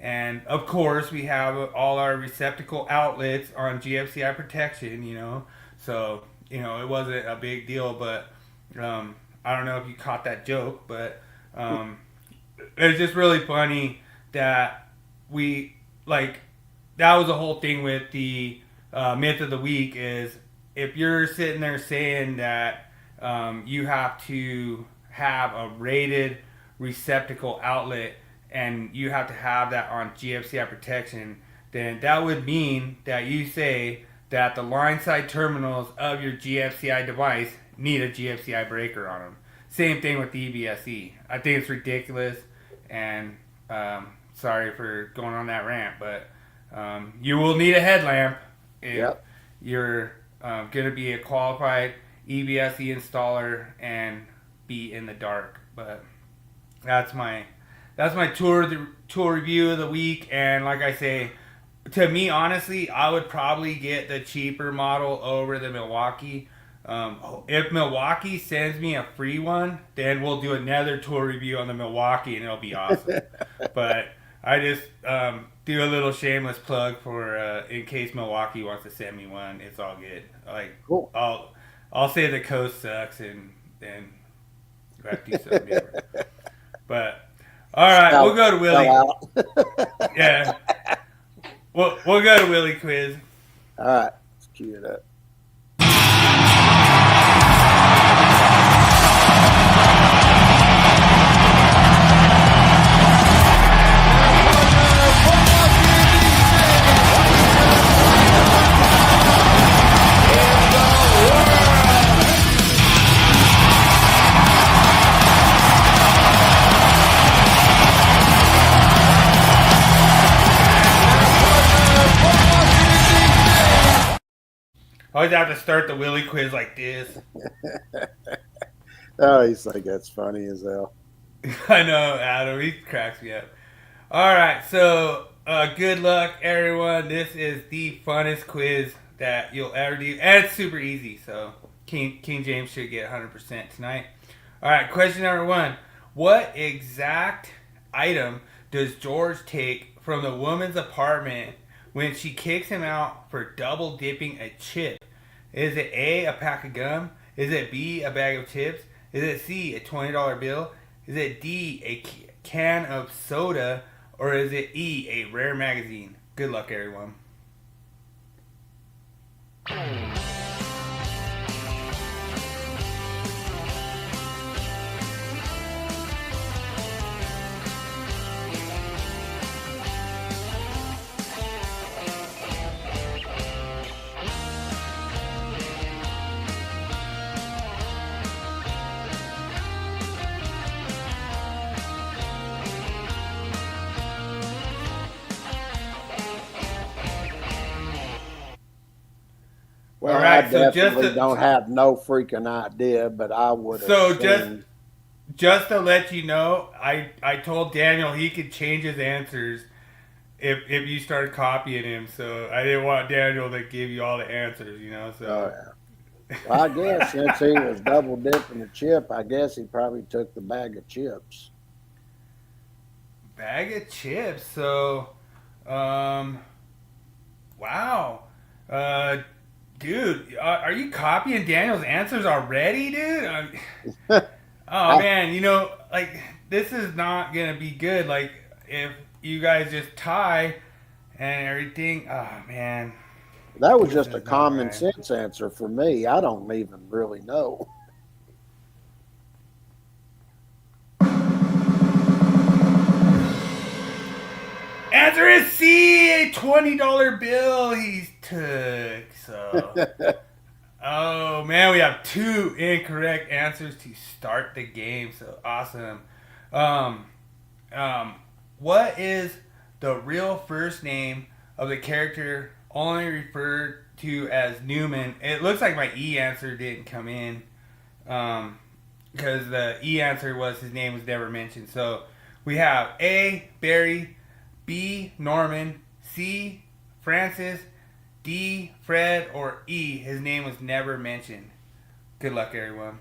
S1: And of course, we have all our receptacle outlets on GFCI protection, you know. So, you know, it wasn't a big deal, but I don't know if you caught that joke, but it's just really funny that that was the whole thing with the myth of the week is if you're sitting there saying that you have to have a rated receptacle outlet and you have to have that on GFCI protection, then that would mean that you say that the line side terminals of your GFCI device need a GFCI breaker on them. Same thing with the EVSE. I think it's ridiculous, and sorry for going on that rant, but you will need a headlamp if you're going to be a qualified EVSE installer and be in the dark. But that's my tour review of the week. And like I say, to me, honestly, I would probably get the cheaper model over the Milwaukee. If Milwaukee sends me a free one, then we'll do another tour review on the Milwaukee, and it'll be awesome. But I just do a little shameless plug for in case Milwaukee wants to send me one. It's all good. Like, cool. I'll say the coast sucks, and then go have to do something different. But all right, we'll go to Willie. Yeah, we'll go to Willie Quiz.
S2: All right, let's cue it up.
S1: I always have to start the Willie Quiz like this.
S2: Oh, he's like, that's funny as hell.
S1: I know, Adam. He cracks me up. All right, so good luck, everyone. This is the funnest quiz that you'll ever do, and it's super easy. So King James should get 100% tonight. All right, question number 1: what exact item does George take from the woman's apartment when she kicks him out for double dipping a chip? Is it A, a pack of gum? Is it B, a bag of chips? Is it C, a $20 bill? Is it D, a can of soda? Or is it E, a rare magazine? Good luck, everyone.
S2: Well,
S1: all right,
S2: I
S1: so
S2: definitely don't have no freaking idea, but I would have.
S1: So just to let you know, I told Daniel he could change his answers if you started copying him. So I didn't want Daniel to give you all the answers, you know. So.
S2: Oh, yeah. Well, I guess since he was double dipping the chip, I guess he probably took the bag of chips.
S1: Bag of chips. So, wow. Dude, are you copying Daniel's answers already, dude? Oh, man, you know, like, this is not going to be good. Like, if you guys just tie and everything, oh, man.
S2: That was just a common sense answer for me. I don't even really know.
S1: Answer is C, a $20 bill he took. So, oh man, we have 2 incorrect answers to start the game. So awesome. What is the real first name of the character only referred to as Newman? It looks like my E answer didn't come in, because the E answer was his name was never mentioned. So, We have A, Barry, B, Norman, C, Francis, D, Fred, or E, his name was never mentioned. Good luck, everyone.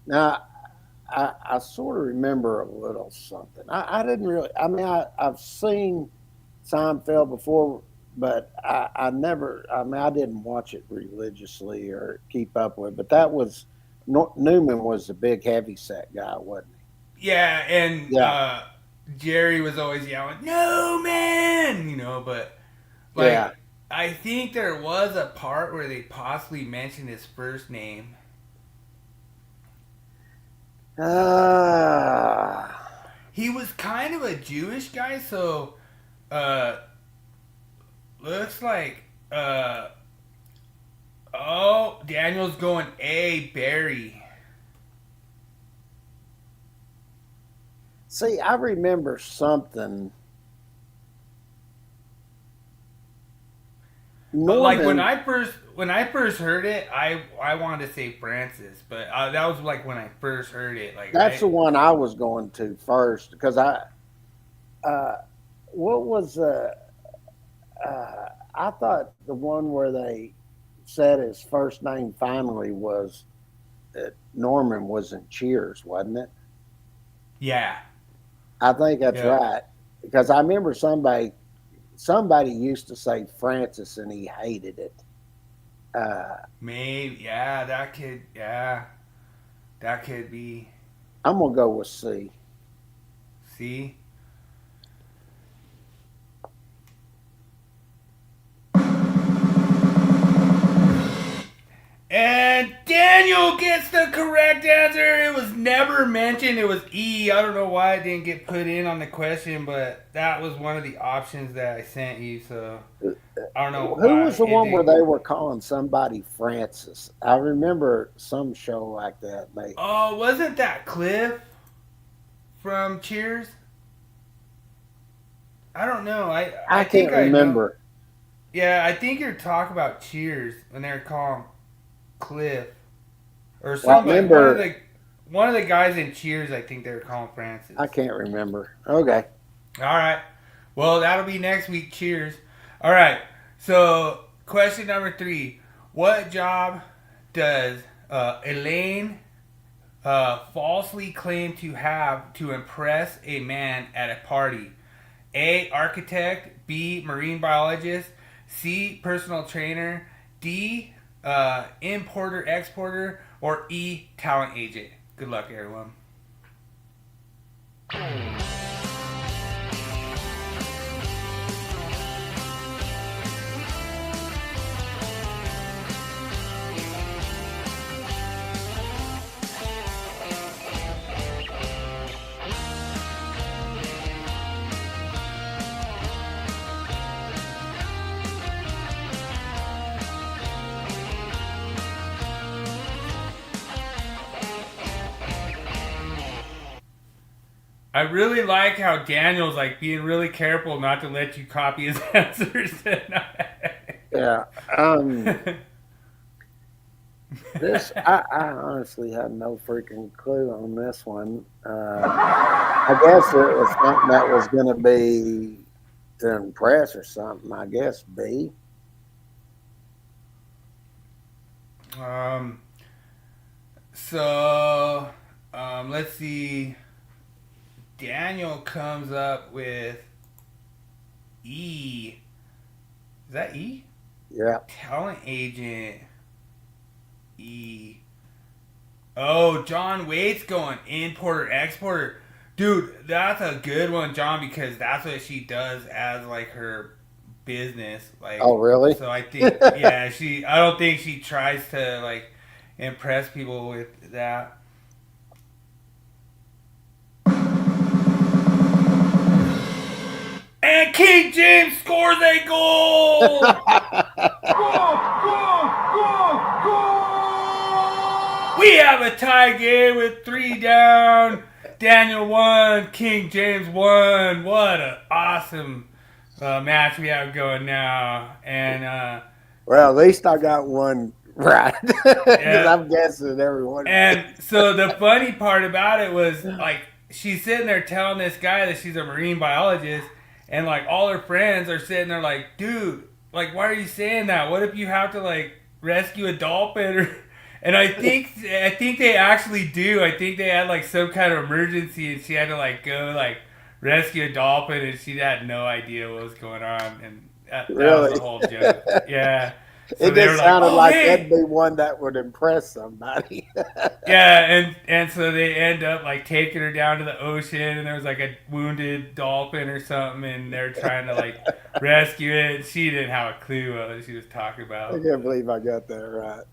S2: Now, I sort of remember a little something. I didn't really. I mean, I've seen Seinfeld before, but I never. I mean, I didn't watch it religiously or keep up with it. But that was Newman was the big heavyset guy, wasn't
S1: Yeah, and
S2: he? Yeah,
S1: Jerry was always yelling, "No, man!" But like,
S2: yeah.
S1: I think there was a part where they possibly mentioned his first name. He was kind of a Jewish guy, so looks like Daniel's going A, Barry.
S2: See, I remember something.
S1: But like
S2: Norman,
S1: when I first heard it, I wanted to say Francis, but that was like when I first heard it. Like
S2: that's the one I was going to first because what was I thought the one where they said his first name finally was that Norman was in Cheers, wasn't it?
S1: Yeah.
S2: I think that's right because I remember somebody used to say Francis and he hated it.
S1: Maybe that could be.
S2: I'm gonna go with C.
S1: C. And Daniel gets the correct answer. It was never mentioned. It was E. I don't know why it didn't get put in on the question, but that was one of the options that I sent you. So I don't know.
S2: Who was the one where they were calling somebody Francis? I remember some show like that.
S1: Oh, wasn't that Cliff from Cheers? I don't know. I
S2: can't remember.
S1: Yeah, I think you're talking about Cheers when they're calling Cliff or somebody.
S2: Well,
S1: one of the guys in Cheers, I think they were calling Francis.
S2: I can't remember. Okay.
S1: All right. Well, that'll be next week. Cheers. All right. So, question number 3. What job does Elaine falsely claim to have to impress a man at a party? A, architect. B, marine biologist. C, personal trainer. D, importer, exporter. Or E, talent agent. Good luck, everyone. I really like how Daniel's like being really careful not to let you copy his answers.
S2: Yeah. I honestly had no freaking clue on this one. I guess it was something that was going to be to impress or something. I guess B.
S1: Let's see. Daniel comes up with E. Is that E?
S2: Yeah.
S1: Talent agent. E. Oh, John Waite's going importer, exporter. Dude, that's a good one, John, because that's what she does as like her business. Like,
S2: oh, really?
S1: So I think, yeah, I don't think she tries to like impress people with that. And King James scores a goal! We have a tie game with 3 down. Daniel won. King James won. What an awesome match we have going now. And
S2: well, at least I got one right. Because
S1: Yeah.
S2: I'm guessing everyone.
S1: and so the funny part about it was like she's sitting there telling this guy that she's a marine biologist, and like all her friends are sitting there like, dude, like why are you saying that? What if you have to like rescue a dolphin? Or, and I think they actually do. I think they had like some kind of emergency, and she had to like go like rescue a dolphin, and she had no idea what was going on, and that was
S2: Really?
S1: the whole joke. Yeah. So
S2: It
S1: they
S2: just
S1: were
S2: sounded
S1: "Oh,
S2: like
S1: hey."
S2: that'd be one that would impress somebody.
S1: Yeah, and so they end up like taking her down to the ocean, and there was like a wounded dolphin or something, and they're trying to like rescue it. And she didn't have a clue what she was talking
S2: I
S1: about.
S2: can't believe I got that right.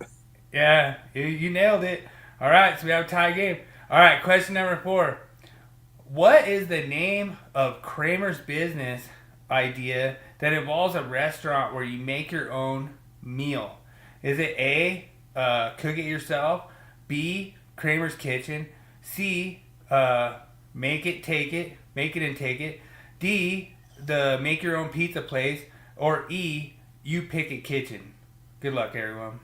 S1: Yeah, you nailed it. All right, so we have a tie game. All right, question number 4. What is the name of Kramer's business idea that involves a restaurant where you make your own meal? Is it A, cook it yourself, B, Kramer's Kitchen, C, make it and take it, D, the make your own pizza place, or E, you pick it kitchen? Good luck, everyone.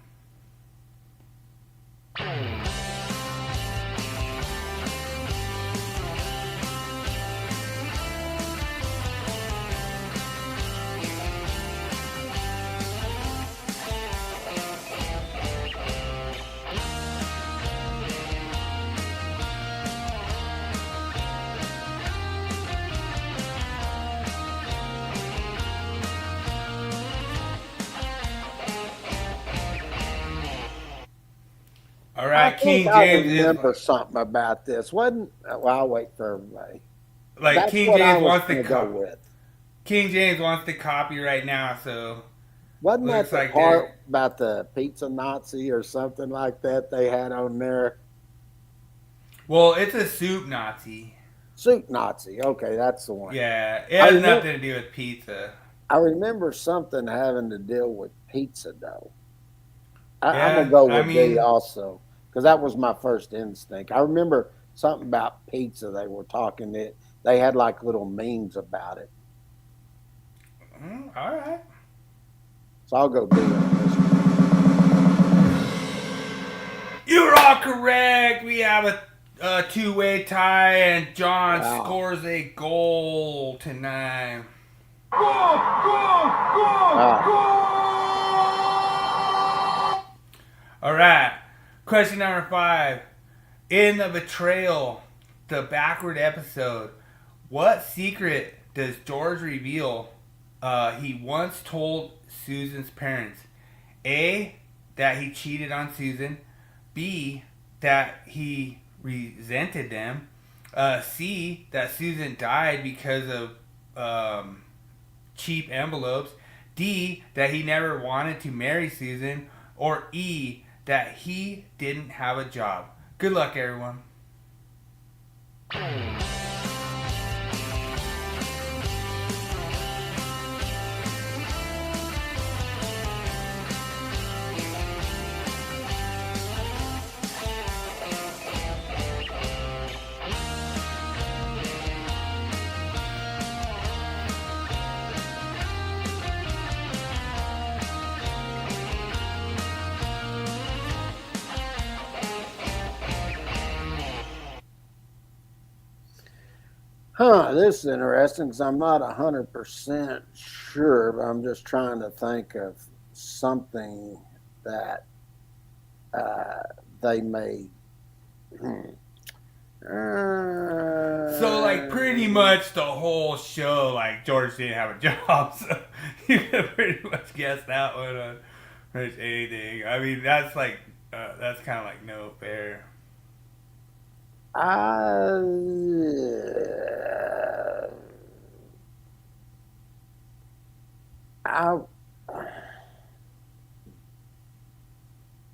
S1: All
S2: I
S1: right, King
S2: think I
S1: James
S2: remember
S1: is
S2: something about this. Wasn't well, I'll wait for everybody.
S1: like
S2: That's
S1: King
S2: what I
S1: James
S2: was
S1: wants to
S2: gonna go with.
S1: King James wants to copy right now, so
S2: Wasn't that
S1: looks
S2: the
S1: like
S2: part about the pizza Nazi or something like that they had on there?
S1: well, it's a soup Nazi.
S2: Soup Nazi. Okay, that's the one.
S1: Yeah, it
S2: I
S1: has
S2: remember-
S1: nothing to do with pizza.
S2: I remember something having to deal with pizza dough. I'm
S1: Yeah,
S2: gonna go
S1: I
S2: with
S1: mean-
S2: D also because that was my first instinct. I remember something about pizza. They were talking that they had like little memes about it.
S1: All right.
S2: So I'll go D on this one.
S1: You're all correct. We have a two-way tie, and John
S2: Wow.
S1: scores a goal tonight. All right. Question number 5. In the betrayal, the backward episode, what secret does George reveal he once told Susan's parents? A, that he cheated on Susan. B, that he resented them. C, that Susan died because of cheap envelopes. D, that he never wanted to marry Susan. Or E, that he didn't have a job. Good luck, everyone.
S2: This is interesting because I'm not 100% sure, but I'm just trying to think of something that they made.
S1: So, like, pretty much the whole show, like, George didn't have a job, so you can pretty much guess that one on pretty much anything. I mean, that's like, that's kind of like no fair.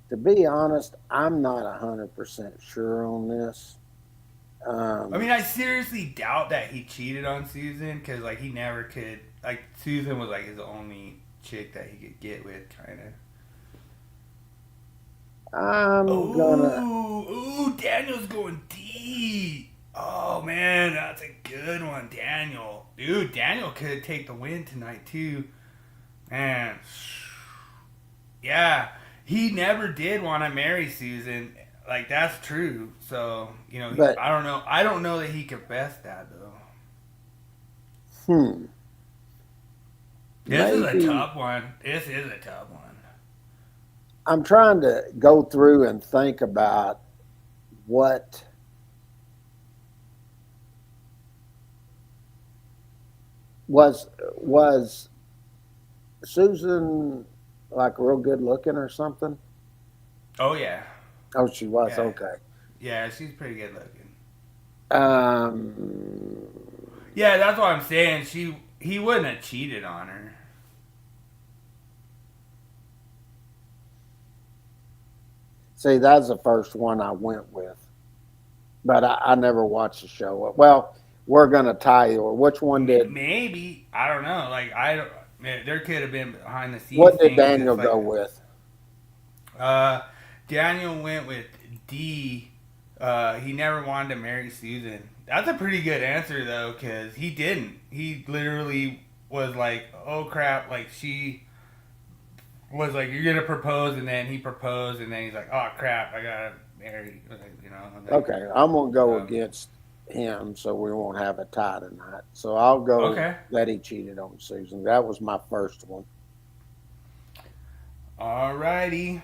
S2: To be honest, I'm not 100% sure on this.
S1: I mean, I seriously doubt that he cheated on Susan because, like, he never could. Like, Susan was, like, his only chick that he could get with, kind of.
S2: I'm gonna.
S1: Ooh, Daniel's going deep. Oh, man, that's a good one, Daniel. Dude, Daniel could take the win tonight, too. Man. Yeah, he never did want to marry Susan. Like, that's true. So, you know,
S2: But-
S1: I don't know. I don't know that he confessed that, though. This is
S2: Maybe-
S1: a tough one. This is a tough one.
S2: I'm trying to go through and think about what was Susan like real good looking or something?
S1: Oh, yeah.
S2: Oh, she was.
S1: Yeah.
S2: Okay.
S1: Yeah, she's pretty good looking.
S2: Um,
S1: Yeah, that's what I'm saying. He wouldn't have cheated on her.
S2: see, that's the first one I went with, but I never watched the show. Well, we're gonna tie you. Or which one did?
S1: Maybe. I don't know. Like, I don't. There could have been behind the scenes.
S2: What did
S1: things.
S2: Daniel
S1: It's like-
S2: go with?
S1: Daniel went with D. He never wanted to marry Susan. That's a pretty good answer, though, because he didn't. He literally was like, oh, crap. Like, she was like, you're going to propose, and then he proposed, and then he's like, oh, crap, I got to marry, you know. And then,
S2: Okay, I'm gonna go
S1: Um,
S2: against him, so we won't have a tie tonight. So I'll go
S1: Okay.
S2: that he cheated on Susan. That was my first one.
S1: All righty.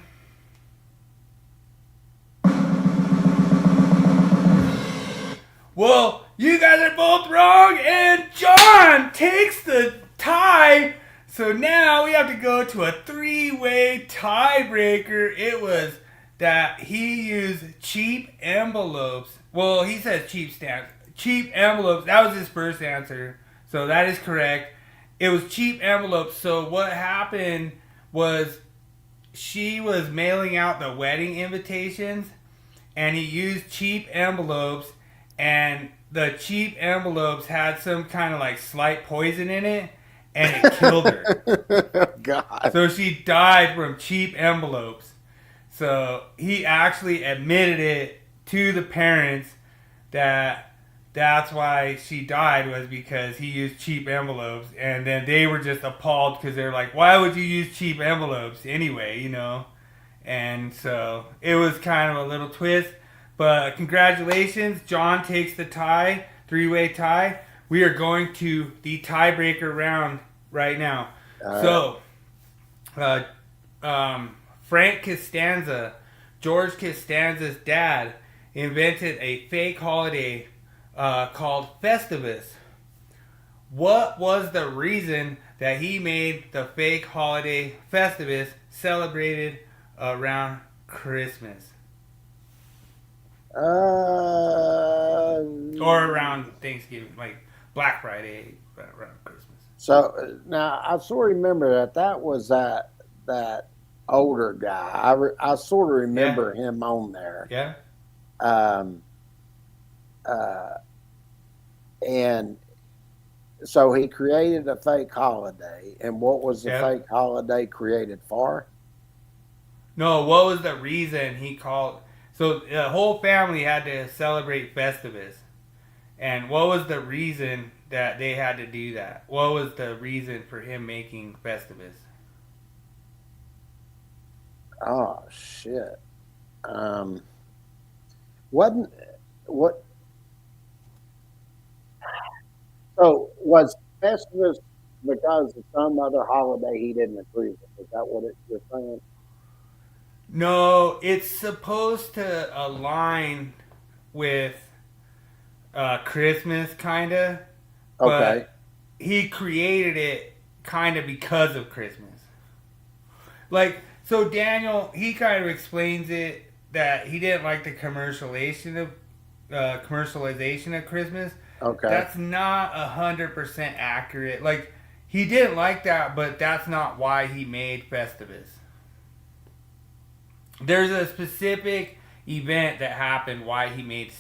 S1: Well, you guys are both wrong, and John takes the tie. So now we have to go to a three-way tiebreaker. It was that he used cheap envelopes. Well, he says cheap stamps. Cheap envelopes. That was his first answer. So that is correct. It was cheap envelopes. So what happened was she was mailing out the wedding invitations, and he used cheap envelopes, and the cheap envelopes had some kind of like slight poison in it, and it killed her.
S2: God.
S1: So she died from cheap envelopes. So he actually admitted it to the parents that that's why she died, was because he used cheap envelopes. And then they were just appalled because they're like, why would you use cheap envelopes anyway, you know? And so it was kind of a little twist. But congratulations, John takes the tie, three-way tie. We are going to the tiebreaker round right now. So, Frank Costanza, George Costanza's dad, invented a fake holiday called Festivus. What was the reason that he made the fake holiday Festivus celebrated around Christmas? Or around Thanksgiving, like Black Friday, around Christmas.
S2: So now I sort of remember that was that older guy. I sort of remember him on there.
S1: Yeah?
S2: And so he created a fake holiday. And what was the fake holiday created for?
S1: No, what was the reason he called? So the whole family had to celebrate Festivus. And what was the reason that they had to do that? What was the reason for him making Festivus?
S2: Oh, shit. What? So was Festivus because of some other holiday he didn't agree with? Is that what you're saying?
S1: No, it's supposed to align with Christmas, kind of.
S2: Okay.
S1: But he created it kind of because of Christmas. Like, so Daniel, he kind of explains it that he didn't like the commercialization of Christmas.
S2: Okay.
S1: That's not 100% accurate. Like, he didn't like that, but that's not why he made Festivus. There's a specific event that happened why he made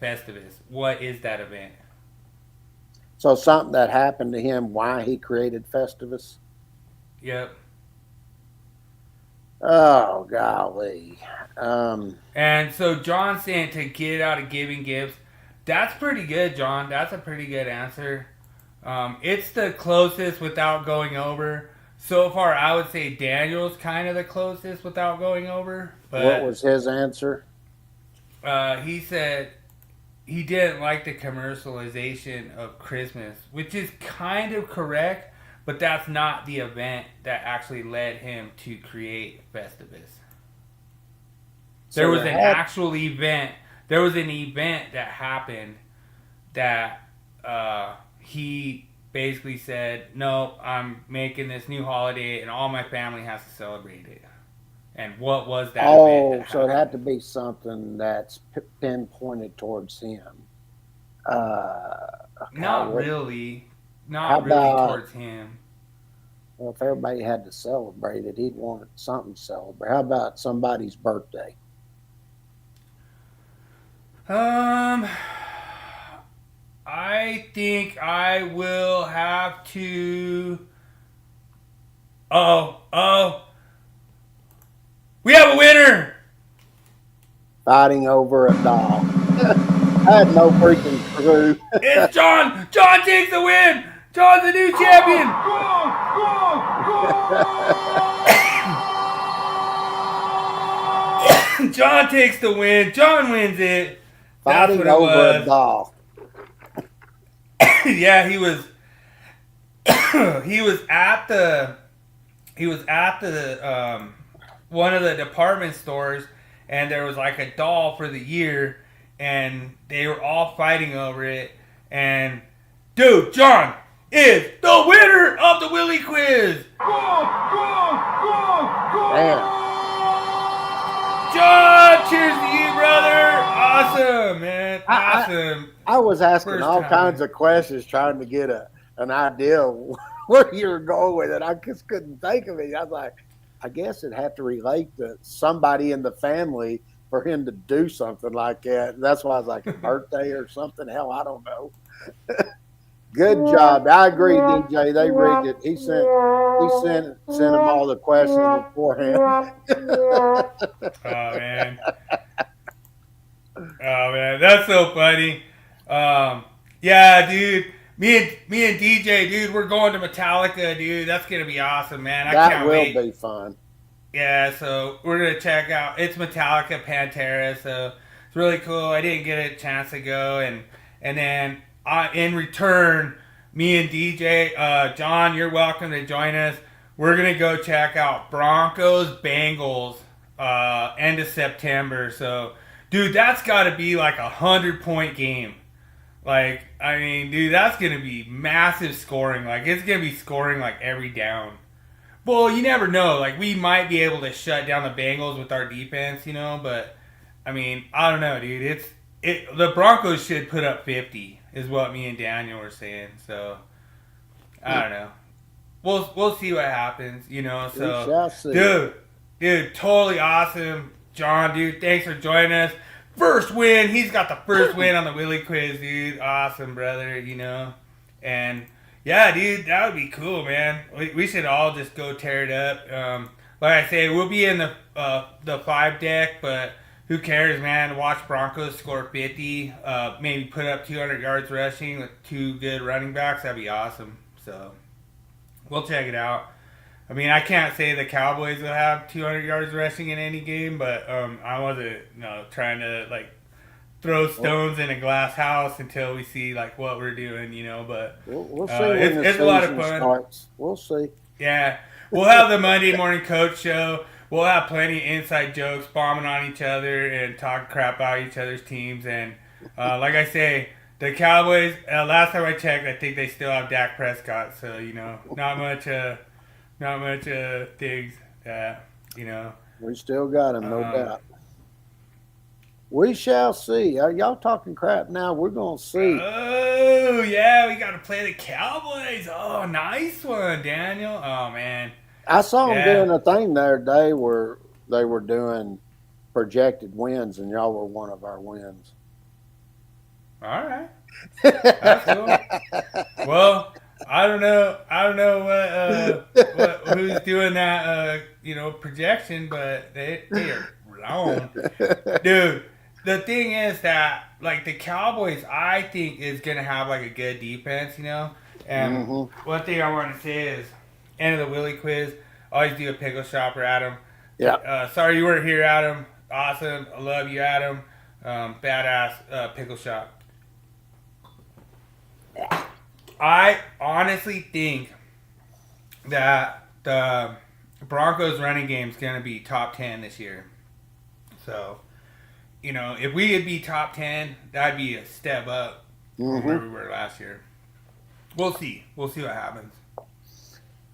S1: Festivus. What is that event?
S2: So something that happened to him, why he created Festivus?
S1: Yep.
S2: Oh, golly.
S1: And so John saying to get out of giving gifts. That's pretty good, John. That's a pretty good answer. It's the closest without going over. So far, I would say Daniel's kind of the closest without going over. But
S2: What was his answer?
S1: he said he didn't like the commercialization of Christmas, which is kind of correct, but that's not the event that actually led him to create Festivus. There was an actual event. There was an event that happened that he basically said, no, I'm making this new holiday and all my family has to celebrate it. And what was that event?
S2: Oh, so it had to be something that's pinpointed towards him.
S1: Not really.
S2: How
S1: Not really
S2: about-
S1: towards him.
S2: Well, if everybody had to celebrate it, he'd want something to celebrate. How about somebody's birthday?
S1: I think I will have to. Oh. We have a winner!
S2: Fighting over a doll. I had no freaking clue.
S1: It's John! John takes the win! John's the new champion! John takes the win. John wins it. That's
S2: Fighting
S1: what it
S2: over a
S1: was.
S2: doll.
S1: Yeah, he was at the one of the department stores, and there was like a doll for the year, and they were all fighting over it. And dude, John is the winner of the Willie Quiz.
S2: Damn.
S1: John, cheers to you, brother. Awesome, man. Awesome.
S2: I was asking
S1: First
S2: all
S1: time.
S2: kinds of questions trying to get an idea of where you were going with it. I just couldn't think of it. I was like, I guess it'd have to relate to somebody in the family for him to do something like that. That's why I was like, a birthday or something. Hell, I don't know. Good job. I agree, DJ. They rigged it. He sent them all the questions beforehand.
S1: Oh man, that's so funny. Yeah, dude. Me and DJ, dude, we're going to Metallica, dude. That's gonna be awesome, man. I
S2: That
S1: can't
S2: will
S1: wait.
S2: be fun.
S1: Yeah, so we're gonna check out. It's Metallica Pantera, so it's really cool. I didn't get a chance to go, and then in return, me and DJ, John, you're welcome to join us. We're gonna go check out Broncos Bengals end of September. So, dude, that's got to be like 100-point game. Like, I mean, dude, that's gonna be massive scoring. Like, it's gonna be scoring like every down. Well, you never know. Like, we might be able to shut down the Bengals with our defense, you know. But I mean, I don't know, dude. The Broncos should put up 50, is what me and Daniel were saying. So I don't know. We'll see what happens, you know. So
S2: We shall see.
S1: dude, totally awesome, John, dude. Thanks for joining us. First win. He's got the first win on the Willie Quiz, dude. Awesome, brother. You know, and. Yeah, dude, that would be cool, man. We should all just go tear it up. Like I say, we'll be in the 5 deck, but who cares, man? Watch Broncos score 50, maybe put up 200 yards rushing with 2 good running backs. That'd be awesome. So we'll check it out. I mean, I can't say the Cowboys will have 200 yards rushing in any game, but I wasn't trying to like throw stones in a glass house until we see like what we're doing, you know. But
S2: We'll see when the
S1: it's a lot of
S2: season
S1: fun.
S2: starts. We'll see.
S1: Yeah, we'll have the Monday Morning Coach show. We'll have plenty of inside jokes, bombing on each other and talk crap about each other's teams. And like I say, the Cowboys. Last time I checked, I think they still have Dak Prescott. So you know, not much things that you know.
S2: We still got him, no doubt. We shall see. Are y'all talking crap now? We're gonna see.
S1: Oh yeah, we got to play the Cowboys. Oh, nice one, Daniel. Oh man.
S2: I saw them
S1: Yeah.
S2: doing a thing there today where they were doing projected wins, and y'all were one of our wins.
S1: All right. That's cool. Well, I don't know what who's doing that projection, but they are wrong. Dude, the thing is that like the Cowboys I think is gonna have like a good defense, And one thing I want to say is end of the Willie Quiz, always do a pickle shopper, Adam.
S2: Yeah.
S1: Sorry you weren't here, Adam. Awesome. I love you, Adam. Badass pickle shop. I honestly think that the Broncos running game is going to be top 10 this year. So, if we could be top 10, that'd be a step up from where we were last year. We'll see. We'll see what happens.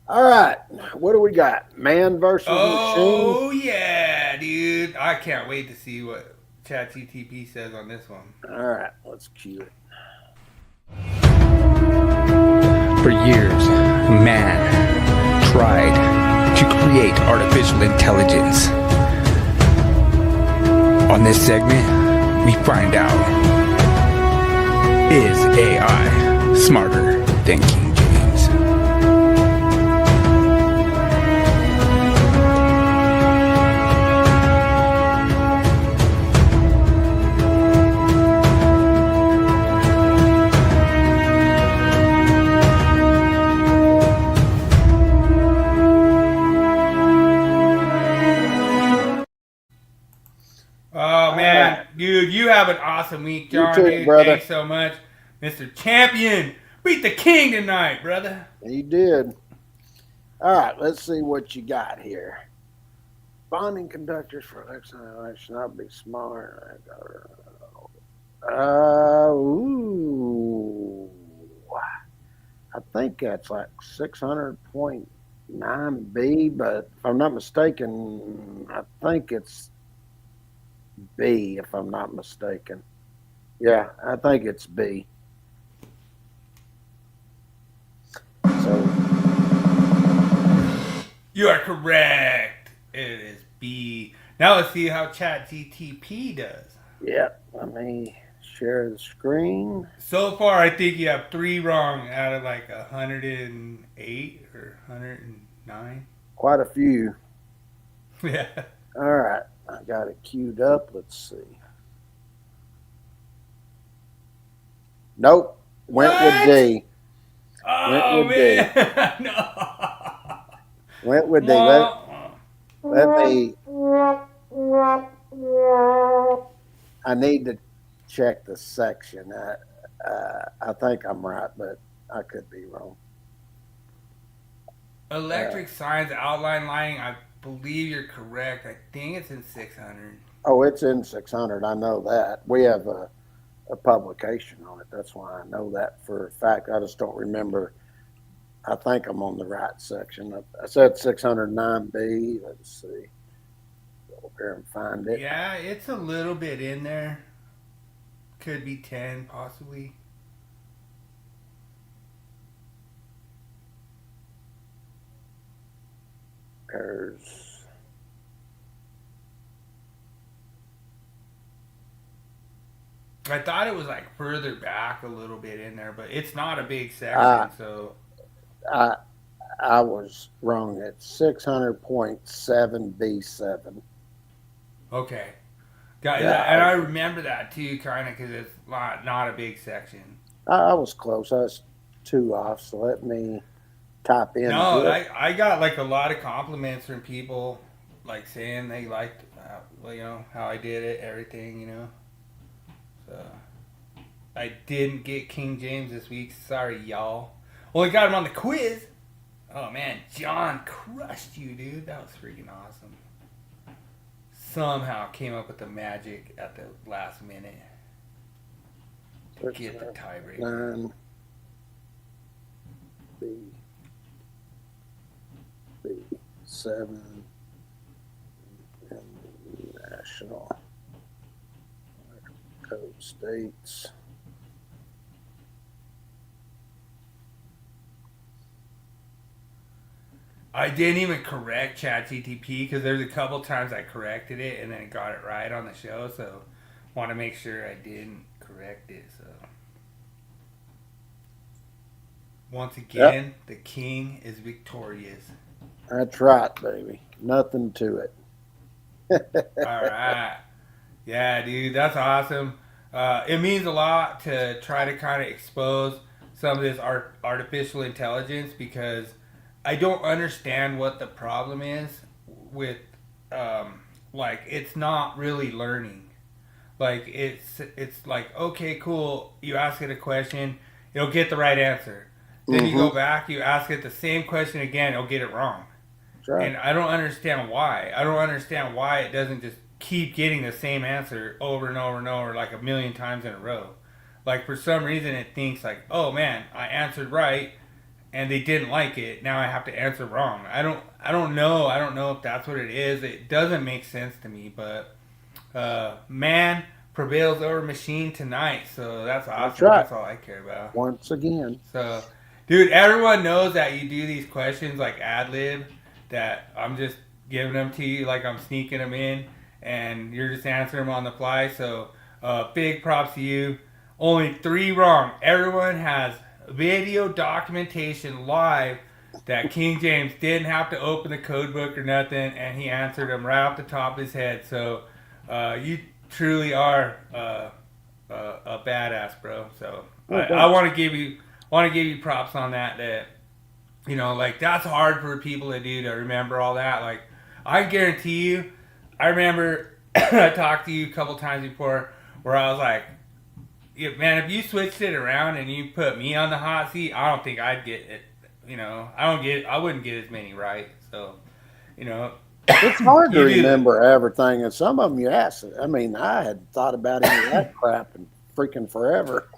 S2: All right. What do we got? Man versus machine?
S1: Oh, yeah, dude. I can't wait to see what ChatGTP says on this one.
S2: All right. Let's cue it.
S4: For years, man tried to create artificial intelligence. On this segment, we find out, is AI smarter than King James?
S1: Oh, man. Dude, you have an awesome week, John.
S2: You too,
S1: dude.
S2: brother.
S1: Thanks so much. Mr. Champion. Beat the king tonight, brother.
S2: You did. All right. Let's see what you got here. Bonding conductors for election should not be smaller. Ooh. I think that's like 600.9B, but if I'm not mistaken, I think it's B, if I'm not mistaken. Yeah, I think it's B. So
S1: You are correct. It is B. Now let's see how ChatGTP does.
S2: yeah, let me share the screen.
S1: So far, I think you have 3 wrong out of like 108 or 109.
S2: Quite a few.
S1: Yeah.
S2: All right, I got it queued up. Let's see. Nope, went
S1: What?
S2: with D.
S1: Oh,
S2: Went with
S1: man. No.
S2: Went with D. Let me. I need to check the section. I think I'm right, but I could be wrong.
S1: Electric signs, outline lighting. I believe you're correct. I think it's in 600.
S2: Oh, it's in 600. I know that. We have a publication on it. That's why I know that for a fact. I just don't remember. I think I'm on the right section. I said 609B. Let's see. Go over here and find it.
S1: Yeah, it's a little bit in there. Could be 10, possibly.
S2: There's
S1: I thought it was like further back a little bit in there, but it's not a big section, so
S2: I was wrong. It's 600.7B7.
S1: okay. Got
S2: Yeah,
S1: and I remember that too, kind of, because it's not a big section.
S2: I was close. I was 2 off. So let me type in.
S1: No, I got like a lot of compliments from people, like saying they liked, how I did it, everything, So I didn't get King James this week. Sorry, y'all. Only got him on the quiz. Oh man, John crushed you, dude. That was freaking awesome. Somehow came up with the magic at the last minute to get the tiebreaker.
S2: 9B7 National Code states.
S1: I didn't even correct ChatGTP because there's a couple times I corrected it and then got it right on the show. So, want to make sure I didn't correct it. So, once again, the king is victorious.
S2: That's right, baby. Nothing to it.
S1: All right. Yeah, dude, that's awesome. It means a lot to try to kind of expose some of this artificial intelligence because I don't understand what the problem is with, like, it's not really learning. Like, it's like, okay, cool, you ask it a question, it'll get the right answer. Then you go back, you ask it the same question again, it'll get it wrong.
S2: Right.
S1: And I don't understand why. I don't understand why it doesn't just keep getting the same answer over and over and over like a million times in a row. Like, for some reason it thinks like, oh man, I answered right and they didn't like it. Now I have to answer wrong. I don't know. I don't know if that's what it is. It doesn't make sense to me, but man prevails over machine tonight. So that's awesome.
S2: That's right.
S1: That's all I care about.
S2: Once again.
S1: So, dude, everyone knows that you do these questions like ad lib, that I'm just giving them to you like I'm sneaking them in, and you're just answering them on the fly. So, big props to you. Only 3 wrong. Everyone has video documentation live that King James didn't have to open the code book or nothing, and he answered them right off the top of his head. So, you truly are a badass, bro. So, I want to give you props on that. You know, like, that's hard for people to do, to remember all that. Like, I guarantee you, I remember I talked to you a couple times before where I was like, yeah, man, if you switched it around and you put me on the hot seat, I don't think I'd get it. You know, I wouldn't get as many right. So, you know.
S2: It's hard to remember everything, and some of them you ask. I mean, I had thought about any of that crap and freaking forever.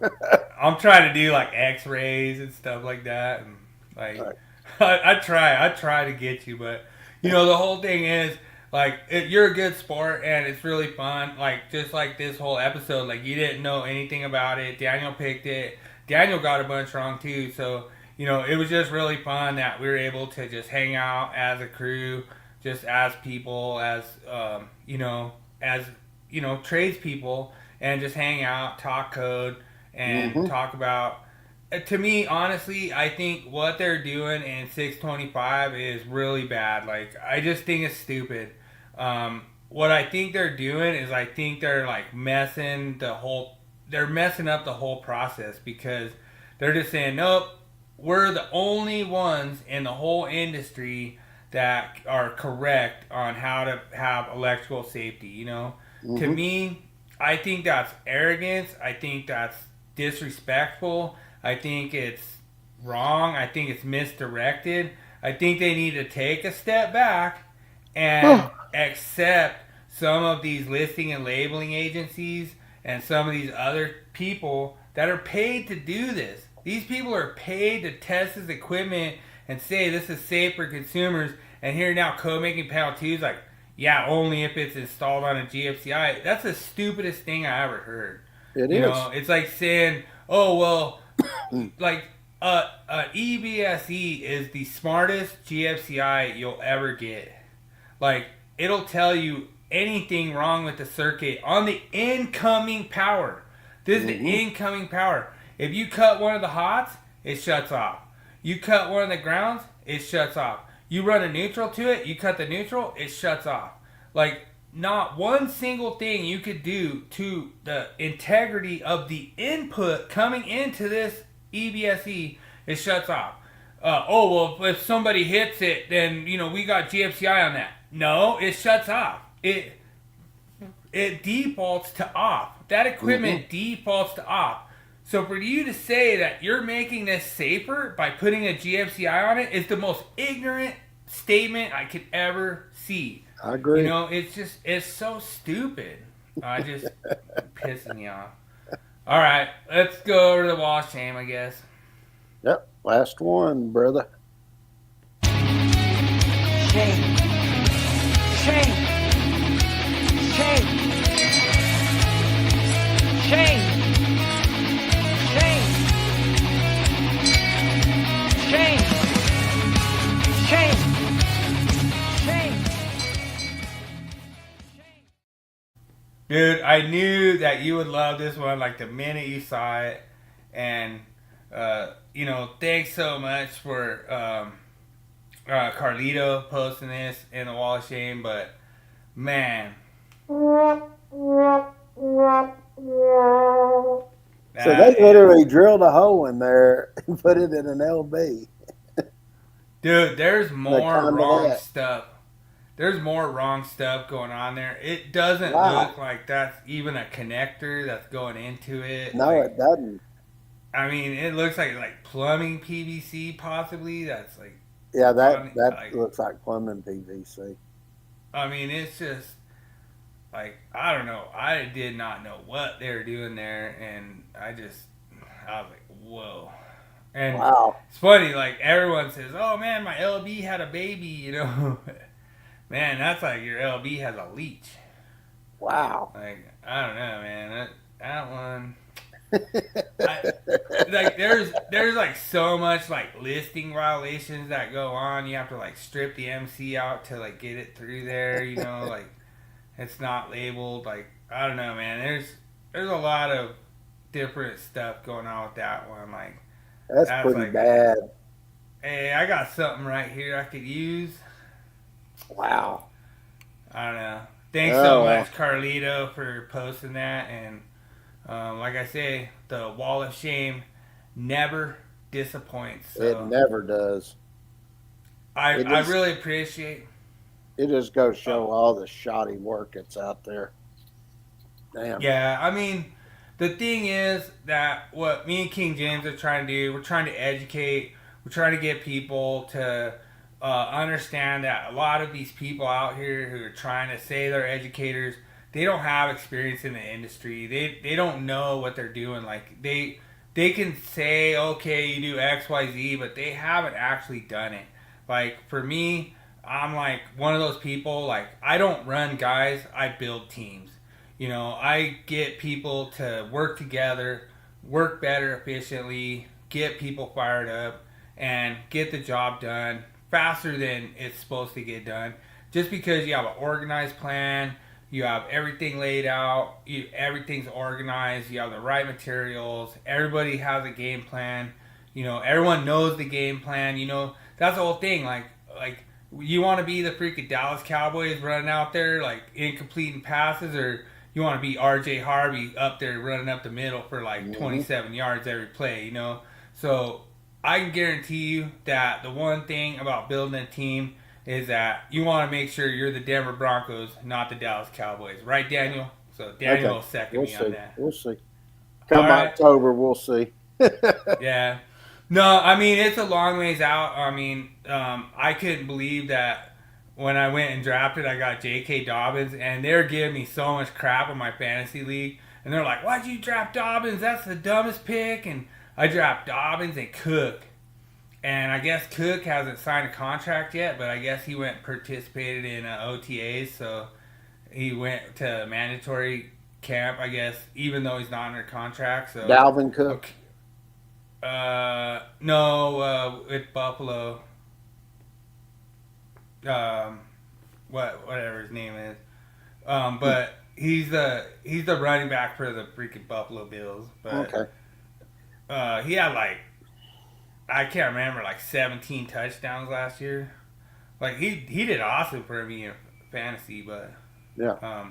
S1: I'm trying to do like X-rays and stuff like that, and like
S2: right.
S1: I try to get you, but you know, the whole thing is like you're a good sport and it's really fun. Like, just like this whole episode, like, you didn't know anything about it. Daniel picked it. Daniel got a bunch wrong too. So, you know, it was just really fun that we were able to just hang out as a crew, just as people, as tradespeople, and just hang out, talk code, and talk about. To me, honestly, I think what they're doing in 625 is really bad. Like, I just think it's stupid. What I think they're doing is, I think they're like messing up the whole process, because they're just saying, nope, we're the only ones in the whole industry that are correct on how to have electrical safety, you know? To me, I think that's arrogance. I think that's disrespectful. I think it's wrong. I think it's misdirected. I think they need to take a step back and accept some of these listing and labeling agencies and some of these other people that are paid to do this. These people are paid to test this equipment and say this is safe for consumers, and here now code making panel 2 is like, yeah, only if it's installed on a GFCI. That's the stupidest thing I ever heard.
S2: It
S1: is.
S2: You
S1: know, it's like saying, oh, well, like, EVSE is the smartest GFCI you'll ever get. Like, it'll tell you anything wrong with the circuit on the incoming power. This is the incoming power. If you cut one of the hots, it shuts off. You cut one of the grounds, it shuts off. You run a neutral to it, you cut the neutral, it shuts off. Like, not one single thing you could do to the integrity of the input coming into this EVSE, it shuts off. If somebody hits it, then, you know, we got GFCI on that. No, it shuts off. It defaults to off. That equipment defaults to off. So for you to say that you're making this safer by putting a GFCI on it is the most ignorant statement I could ever see.
S2: I agree.
S1: You know, it's so stupid. I just pissing me off. All right, let's go over to the wall of shame, I guess.
S2: Yep, last one, brother.
S5: Shame. Shame. Shame. Shame. Shame. Shame. Shame.
S1: Dude, I knew that you would love this one like the minute you saw it. And, thanks so much for Carlito posting this in the Wall of Shame. But, man.
S2: So they literally drilled a hole in there and put it in an LB.
S1: Dude, there's more wrong
S2: that.
S1: stuff. There's more wrong stuff going on there. It doesn't
S2: Wow.
S1: look like that's even a connector that's going into it.
S2: No,
S1: Like,
S2: it doesn't.
S1: I mean, it looks like plumbing PVC possibly. That's like,
S2: Yeah,
S1: plumbing,
S2: that
S1: like,
S2: looks like plumbing PVC.
S1: I mean, it's just like, I don't know. I did not know what they were doing there, and I was like, whoa. And
S2: Wow.
S1: it's funny, like everyone says, "Oh man, my LB had a baby," you know. Man, that's like your LB has a leech.
S2: Wow.
S1: Like, I don't know, man. That one. Like there's like so much like listing violations that go on. You have to like strip the MC out to like get it through there. You know, like it's not labeled. Like, I don't know, man. There's a lot of different stuff going on with that one. Like,
S2: That's pretty
S1: like,
S2: bad.
S1: hey, I got something right here I could use.
S2: Wow.
S1: I don't know. Thanks
S2: Oh,
S1: so
S2: well.
S1: much, Carlito, for posting that. And like I say, the Wall of Shame never disappoints. So
S2: It never does.
S1: I
S2: it just-
S1: really appreciate.
S2: It just goes to show all the shoddy work that's out there. Damn.
S1: Yeah, I mean, the thing is that what me and King James are trying to do, we're trying to educate. We're trying to get people to understand that a lot of these people out here who are trying to say they're educators, they don't have experience in the industry. They don't know what they're doing. Like, they can say, okay, you do X, Y, Z, but they haven't actually done it. Like, for me, I'm like one of those people, like, I don't run guys, I build teams. You know, I get people to work together, work better efficiently, get people fired up, and get the job done faster than it's supposed to get done. Just because you have an organized plan, you have everything laid out, everything's organized, you have the right materials, everybody has a game plan, you know, everyone knows the game plan, you know, that's the whole thing. Like you want to be the freaking Dallas Cowboys running out there, like, incompleting passes, or you want to be RJ Harvey up there running up the middle for like 27 yards every play, you know? So I can guarantee you that the one thing about building a team is that you want to make sure you're the Denver Broncos, not the Dallas Cowboys. Right, Daniel? So Daniel will second
S2: We'll
S1: me
S2: see.
S1: on that.
S2: We'll see. Come
S1: All right.
S2: October, we'll see.
S1: Yeah. No, I mean, it's a long ways out. I mean, I couldn't believe that when I went and drafted, I got J.K. Dobbins, and they're giving me so much crap in my fantasy league. And they're like, why'd you draft Dobbins? That's the dumbest pick. And I draft Dobbins and Cook. And I guess Cook hasn't signed a contract yet, but I guess he participated in OTAs, so he went to mandatory camp, I guess, even though he's not under contract. So
S2: Dalvin Cook.
S1: okay. No, with Buffalo. Whatever his name is. But he's the running back for the freaking Buffalo Bills. But
S2: Okay.
S1: he had like, I can't remember, like 17 touchdowns last year. Like, he did awesome for me in fantasy, but
S2: Yeah.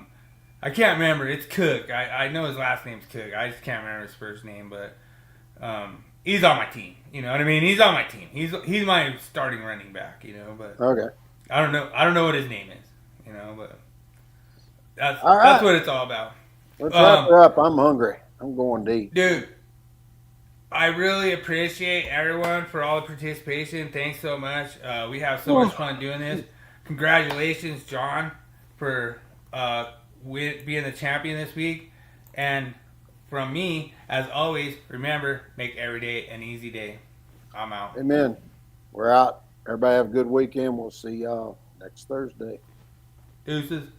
S1: I can't remember. It's Cook. I know his last name's Cook. I just can't remember his first name, but he's on my team. You know what I mean? He's on my team. He's my starting running back. You know, but
S2: Okay.
S1: I don't know what his name is. You know, but that's
S2: All right.
S1: that's what it's all about,
S2: Let's wrap her up. I'm hungry. I'm going deep.
S1: dude. I really appreciate everyone for all the participation. Thanks so much. We have so much fun doing this. Congratulations, John, for being the champion this week. And from me, as always, remember, make every day an easy day. I'm out.
S2: Amen. We're out. Everybody have a good weekend. We'll see y'all next Thursday.
S1: Deuces.